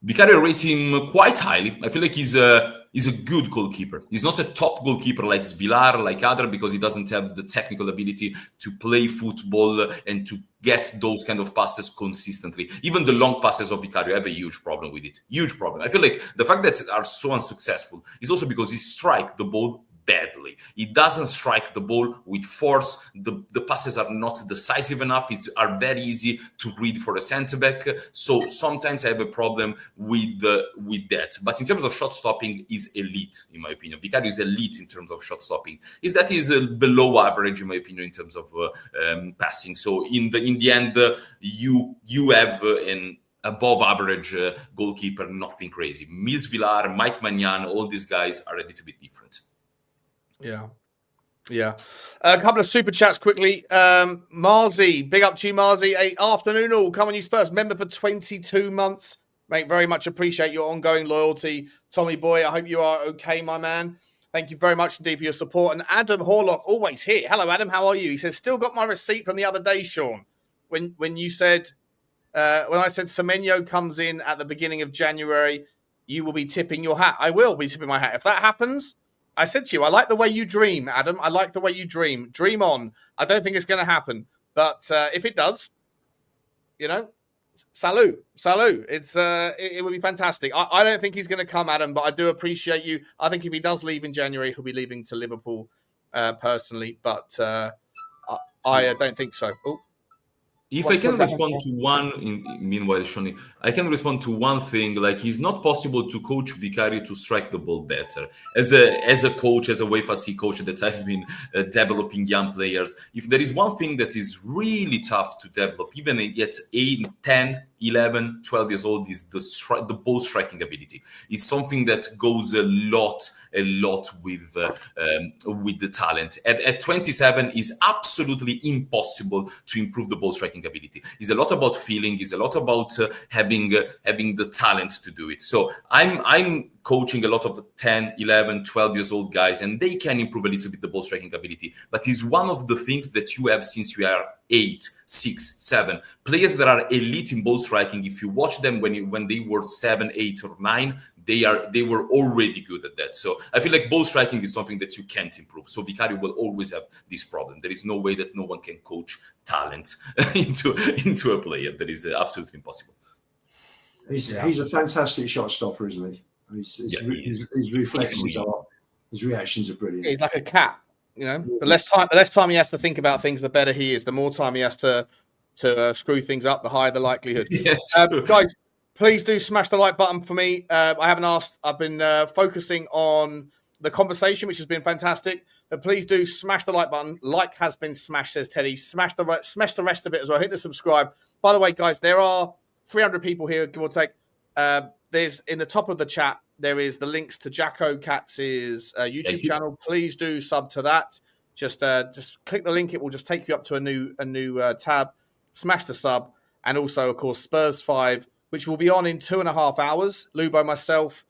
Speaker 2: Vicario rates him quite highly. I feel like he's a good goalkeeper. He's not a top goalkeeper like Villar, like other, because he doesn't have the technical ability to play football and to get those kind of passes consistently. Even the long passes of Vicario have a huge problem with it. Huge problem. I feel like the fact that they are so unsuccessful is also because he strikes the ball badly. He doesn't strike the ball with force. The passes are not decisive enough. Are very easy to read for a centre back. So sometimes I have a problem with that. But in terms of shot stopping, is elite in my opinion. Vicario is elite in terms of shot stopping. Is below average in my opinion in terms of passing. So in the end, you have an above average goalkeeper, nothing crazy. Miles Villar, Mike Maignan, all these guys are a little bit different.
Speaker 1: Yeah. A couple of super chats quickly. Marzi, big up to you, Marzi. Hey, afternoon all. Come on, you Spurs. Member for 22 months. Mate, very much appreciate your ongoing loyalty. Tommy boy, I hope you are okay, my man. Thank you very much indeed for your support. And Adam Horlock, always here. Hello, Adam. How are you? He says, still got my receipt from the other day, Sean. When you said, when I said Semenyo comes in at the beginning of January, you will be tipping your hat. I will be tipping my hat. If that happens, I said to you, I like the way you dream, Adam. I like the way you dream. Dream on. I don't think it's going to happen. But if it does, salut. It would be fantastic. I don't think he's going to come, Adam, but I do appreciate you. I think if he does leave in January, he'll be leaving to Liverpool personally. But I don't think so. Oh.
Speaker 2: If I can respond to one, meanwhile, Shoni, I can respond to one thing. Like, it's not possible to coach Vicario to strike the ball better. As a coach, as a UEFA C coach that I've been developing young players, if there is one thing that is really tough to develop, even at 8, 10, 11, 12 years old, is the ball striking ability. It's something that goes a lot with the talent. At 27, is absolutely impossible to improve the ball striking ability. It's a lot about feeling. It's a lot about having the talent to do it. So I'm coaching a lot of 10, 11, 12 years old guys, and they can improve a little bit the ball striking ability. But it's one of the things that you have since you are 8, 6, 7. Players that are elite in ball striking, if you watch them when they were 7, 8, or 9, they were already good at that. So I feel like ball striking is something that you can't improve. So Vicario will always have this problem. There is no way that no one can coach talent into a player. That is absolutely impossible.
Speaker 3: He's a fantastic shot stopper, isn't he? His reflexes are, his reactions are brilliant.
Speaker 1: He's like a cat, The less time he has to think about things, the better he is. The more time he has to screw things up, the higher the likelihood. Guys, please do smash the like button for me. I haven't asked. I've been focusing on the conversation, which has been fantastic. But please do smash the like button. Like has been smashed, says Teddy. Smash the rest of it as well. Hit the subscribe. By the way, guys, there are 300 people here, give or take. there's in the top of the chat, there is the links to Jaco Katz's YouTube channel. Please do sub to that. Just click the link. It will just take you up to a new tab. Smash the sub. And also, of course, Spurs 5, which will be on in 2.5 hours. Lubo, myself,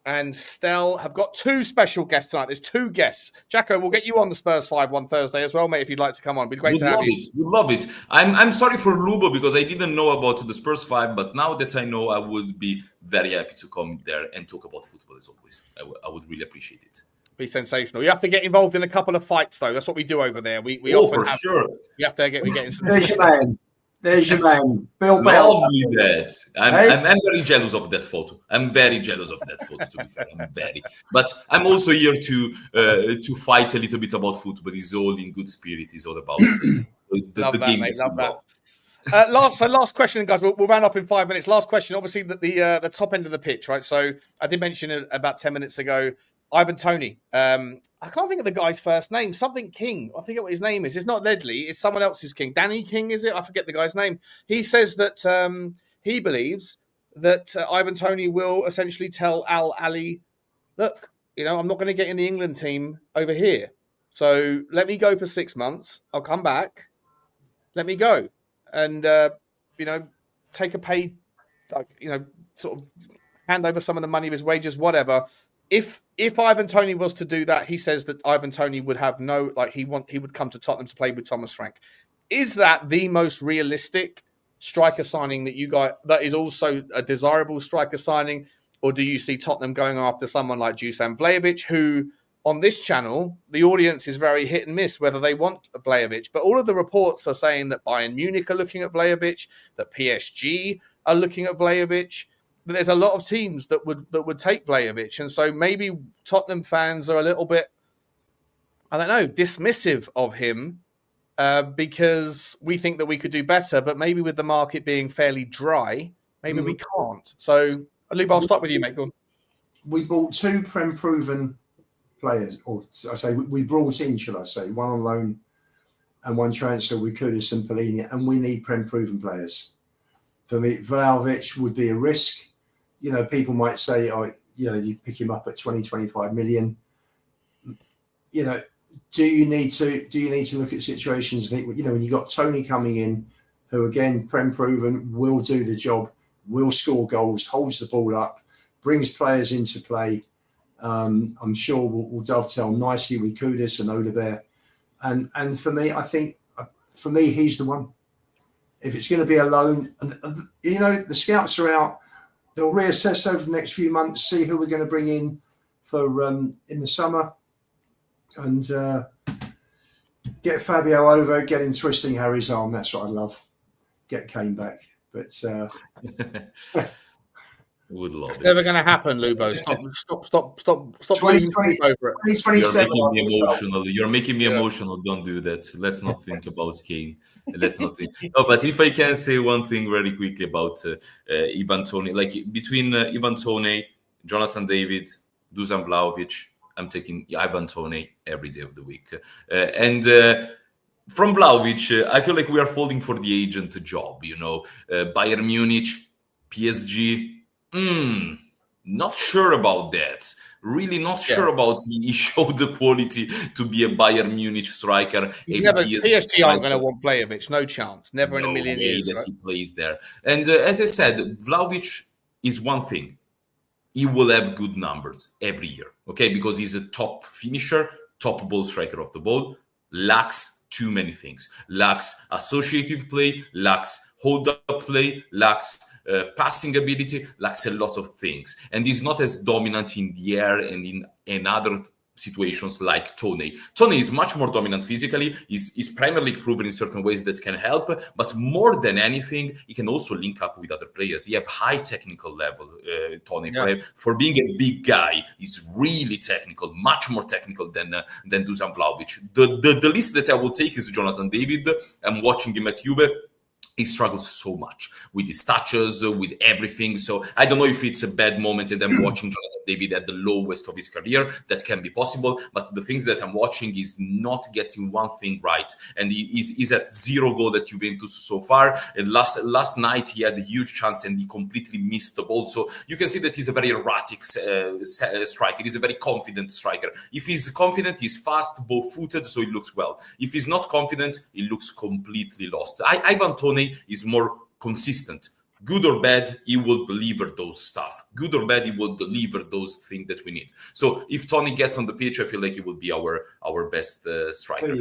Speaker 1: and Stel have got 2 special guests tonight. There's 2 guests. Jaco, we'll get you on the Spurs 5 one Thursday as well, mate, if you'd like to come on. It'd be great to have you.
Speaker 2: We'd love it. I'm sorry for Lubo because I didn't know about the Spurs 5, but now that I know, I would be very happy to come there and talk about football as always. I would really appreciate it.
Speaker 1: Be sensational. You have to get involved in a couple of fights, though. That's what we do over there. We
Speaker 2: for sure.
Speaker 1: You have to get some.
Speaker 3: There's your man. There's your man. Bill Bell.
Speaker 2: Lovely that. I'm very jealous of that photo. I'm very jealous of that photo, to be fair. I'm very. But I'm also here to fight a little bit about football. It's all in good spirit. It's all about the game.
Speaker 1: Mate, love that. Last question, guys. We'll round up in 5 minutes. Last question. Obviously, the top end of the pitch, right? So I did mention it about 10 minutes ago. Ivan Toney. I can't think of the guy's first name. Something King. I forget what his name is. It's not Ledley. It's someone else's King. Danny King, is it? I forget the guy's name. He says that he believes that Ivan Toney will essentially tell Al Ali, look, I'm not going to get in the England team over here. So let me go for 6 months. I'll come back. Let me go. And, take a paid, sort of hand over some of the money of his wages, whatever. If Ivan Toney was to do that, he says that Ivan Toney would have he would come to Tottenham to play with Thomas Frank. Is that the most realistic striker signing that is also a desirable striker signing? Or do you see Tottenham going after someone like Dusan Vlahovic, who on this channel, the audience is very hit and miss whether they want Vlahovic. But all of the reports are saying that Bayern Munich are looking at Vlahovic, that PSG are looking at Vlahovic. But there's a lot of teams that would take Vlahovic. And so maybe Tottenham fans are a little bit, dismissive of him because we think that we could do better. But maybe with the market being fairly dry, maybe we can't. So, Lubo, I'll start with you, mate. Go on.
Speaker 3: We bought 2 Prem-proven players. Or I say we brought in, shall I say, one on loan and one transfer with Kudus and Polini. And we need Prem-proven players. For me, Vlahovic would be a risk. People might say, you pick him up at 20, 25 million. Do you need to look at situations? When you got Toney coming in, who again, Prem proven, will do the job, will score goals, holds the ball up, brings players into play. I'm sure will dovetail nicely with Kudus and Odobert. And for me, I think he's the one. If it's going to be a loan, and the scouts are out. They'll reassess over the next few months, see who we're going to bring in for in the summer, and get Fabio over, get him twisting Harry's arm. That's what I love. Get Kane back, but
Speaker 2: would love
Speaker 1: it's
Speaker 2: it.
Speaker 1: never going to happen, Lubo. Stop
Speaker 3: 2020 over it. 2027.
Speaker 2: You're making me emotional. Don't do that. Let's not think about Kane. Let's not think. No, but if I can say one thing very quickly about Ivan Toney, like between Ivan Toney, Jonathan David, Dusan Vlahovic, I'm taking Ivan Toney every day of the week. And from Vlahovic, I feel like we are falling for the agent job. Bayern Munich, PSG. Not sure about that. Really not sure about he showed the quality to be a Bayern Munich striker.
Speaker 1: PSG aren't going to want Vlahovic. No chance. Never in a million years.
Speaker 2: That he plays there. And as I said, Vlahovic is one thing. He will have good numbers every year. Okay, because he's a top finisher, top ball striker of the ball, lacks too many things. Lacks associative play, lacks hold-up play, lacks passing ability, lacks a lot of things. And he's not as dominant in the air and in other situations like Toney. Toney is much more dominant physically. He's primarily proven in certain ways that can help, but more than anything, he can also link up with other players. He have high technical level, Toney. Yeah. For being a big guy, he's really technical, much more technical than Dusan Vlahovic. The list that I will take is Jonathan David. I'm watching him at Juve. he struggles so much with his touches, with everything. So I don't know if it's a bad moment and I'm watching Jonathan David at the lowest of his career. That can be possible. But the things that I'm watching is not getting one thing right. And he's at 0 goal at Juventus so far. And last night he had a huge chance and he completely missed the ball. So you can see that he's a very erratic striker. He's a very confident striker. If he's confident, he's fast, ball-footed, so he looks well. If he's not confident, he looks completely lost. Ivan Toney is more consistent. Good or bad, he will deliver those stuff. Good or bad, he will deliver those things that we need. So if Tony gets on the pitch, I feel like he will be our best striker.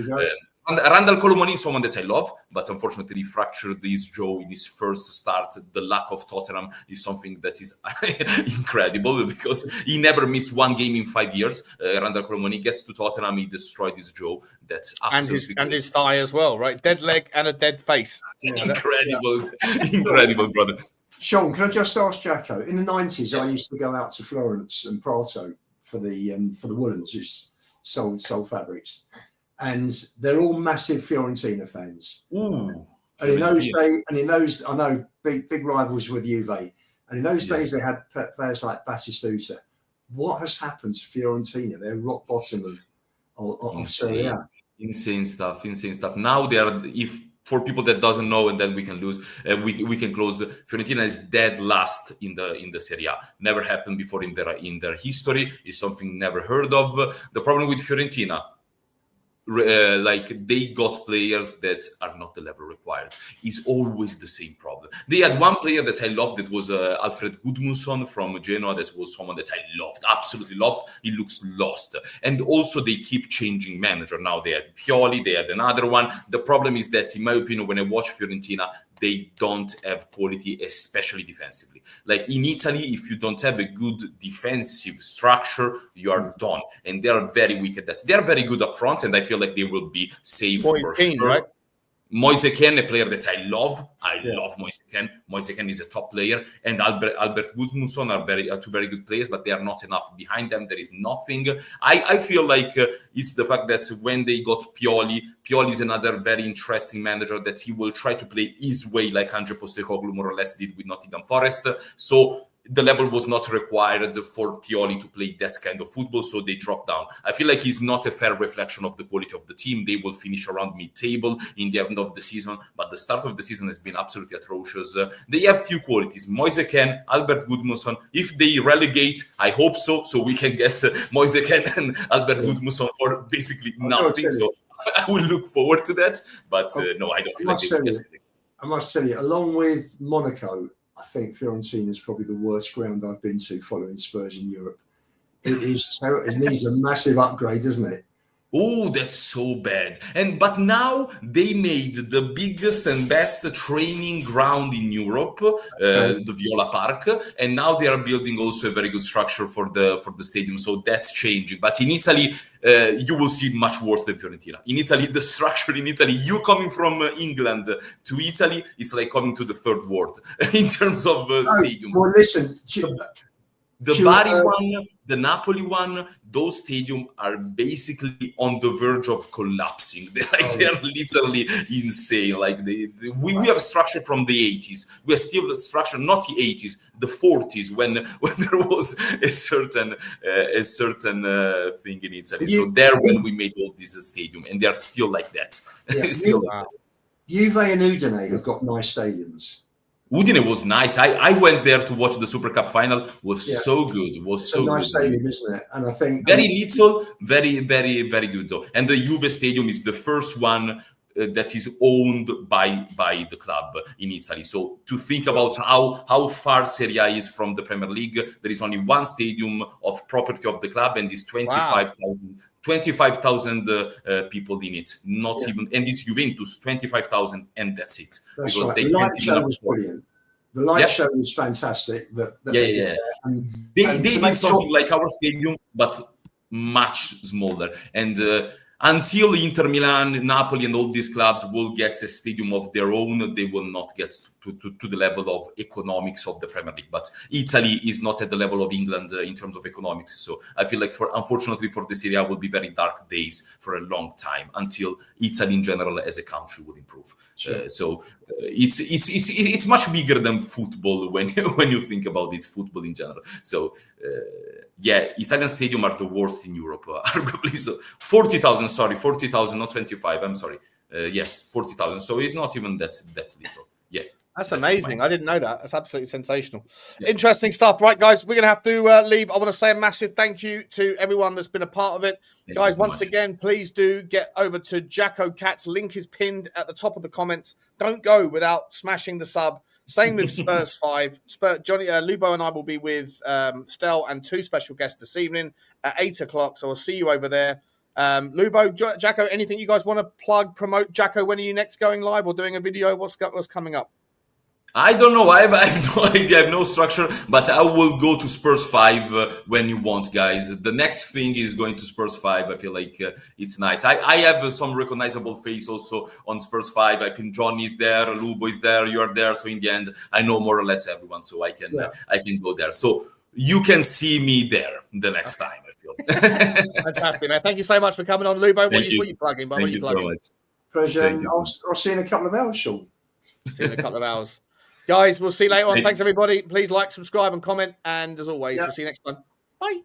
Speaker 2: And Randall Colomoni is someone that I love, but unfortunately he fractured his jaw in his first start. The lack of Tottenham is something that is incredible because he never missed one game in 5 years. Randall Colomoni gets to Tottenham, he destroyed his jaw. That's absolutely
Speaker 1: and his thigh as well, right? Dead leg and a dead face.
Speaker 2: Incredible, incredible, brother.
Speaker 3: Sean, can I just ask Jaco? In the 90s, I used to go out to Florence and Prato for the woolens who sold fabrics. And they're all massive Fiorentina fans.
Speaker 2: Ooh,
Speaker 3: and in those days, I know big rivals with Juve. And in those days, they had players like Batistuta. What has happened to Fiorentina? They're rock bottom of Serie A.
Speaker 2: Insane stuff. Now they are, if for people that doesn't know, and then we can lose, we can close. Fiorentina is dead last in the Serie A. Never happened before in their history. It's something never heard of. The problem with Fiorentina, like they got players that are not the level required. Is always the same problem. They had one player that I loved, that was Alfred Gudmundsson from Genoa. That was someone that I loved, absolutely loved. He looks lost. And also they keep changing manager. Now they had Pioli, they had another one. The problem is that, in my opinion, when I watch Fiorentina, they don't have quality, especially defensively. Like in Italy, if you don't have a good defensive structure, you are done. And they are very weak at that. They are very good up front, and I feel like they will be safe for sure. Right? Moise Kean, a player that I love. I love Moise Kean. Moise Kean is a top player. And Albert Gudmundsson are two very good players, but they are not enough behind them. There is nothing. I feel like it's the fact that when they got Pioli is another very interesting manager, that he will try to play his way like Ange Postecoglou more or less did with Nottingham Forest. So the level was not required for Pioli to play that kind of football, so they dropped down. I feel like he's not a fair reflection of the quality of the team. They will finish around mid-table in the end of the season, but the start of the season has been absolutely atrocious. They have few qualities. Moise Kean, Albert Gudmundsson. If they relegate, I hope so we can get Moise Kean and Albert Gudmundsson for basically nothing. So I will look forward to that, but no, I don't feel like they will get anything. I
Speaker 3: must tell you, along with Monaco, I think Fiorentina is probably the worst ground I've been to following Spurs in Europe. It is terrible. It needs a massive upgrade, doesn't it?
Speaker 2: Oh, that's so bad. But now they made the biggest and best training ground in Europe, the Viola Park, and now they are building also a very good structure for the stadium. So that's changing. But in Italy, you will see much worse than Fiorentina. In Italy, the structure in Italy, you coming from England to Italy, it's like coming to the third world in terms of stadium.
Speaker 3: Well, listen.
Speaker 2: The Bari one, the Napoli one, those stadiums are basically on the verge of collapsing. They're literally insane. Like we have structure from the 80s. We are still structure, not the 80s, the 40s, when there was a certain thing in Italy. So there when we made all this stadium, and they are still like that.
Speaker 3: Yeah. Juve and Udine have got nice stadiums.
Speaker 2: Udine was nice. I went there to watch the Super Cup final. Was so good. Was so
Speaker 3: nice
Speaker 2: good.
Speaker 3: Stadium, isn't it? And I think
Speaker 2: very little, very, very, very good though. And the Juve Stadium is the first one that is owned by the club in Italy. So to think about how far Serie A is from the Premier League, there is only one stadium of property of the club, and it's 25,000 people in it. Not even, and it's Juventus, 25,000, and that's it.
Speaker 3: That's
Speaker 2: because
Speaker 3: right. The light show was brilliant. The light show was fantastic.
Speaker 2: They did something like our stadium, but much smaller. And until Inter Milan, Napoli, and all these clubs will get a stadium of their own, they will not get to the level of economics of the Premier League. But Italy is not at the level of England in terms of economics. So I feel like, unfortunately for the Serie A, will be very dark days for a long time until Italy in general as a country will improve.
Speaker 3: Sure.
Speaker 2: It's much bigger than football when you think about it, football in general. So Italian stadium are the worst in Europe, arguably. So 40,000, not 25. I'm sorry. Yes, 40,000. So it's not even that little. Yeah.
Speaker 1: That's amazing. I didn't know that. That's absolutely sensational. Yeah. Interesting stuff. Right, guys, we're going to have to leave. I want to say a massive thank you to everyone that's been a part of it. Thank guys, once again, please do get over to Jaco Cats. Link is pinned at the top of the comments. Don't go without smashing the sub. Same with Spurs 5. Johnny, Lubo and I will be with Stel and 2 special guests this evening at 8 o'clock. So I'll see you over there. Lubo, Jaco, anything you guys want to plug, promote? Jaco, when are you next going live or doing a video? What's coming up?
Speaker 2: I don't know. I have no idea. I have no structure, but I will go to Spurs 5 when you want, guys. The next thing is going to Spurs 5. I feel like it's nice. I have some recognizable face also on Spurs 5. I think John is there, Lubo is there, you are there. So in the end, I know more or less everyone, so I can go there. So you can see me there the next time, I feel.
Speaker 1: Fantastic, man. Thank you so much for coming on, Lubo. What are you plugging?
Speaker 2: Thank you so much.
Speaker 3: Pleasure. I'll see you in a couple of hours, Sean.
Speaker 1: See you in a couple of hours. Guys, we'll see you later on. Thanks, everybody. Please like, subscribe, and comment. And as always, we'll see you next time. Bye.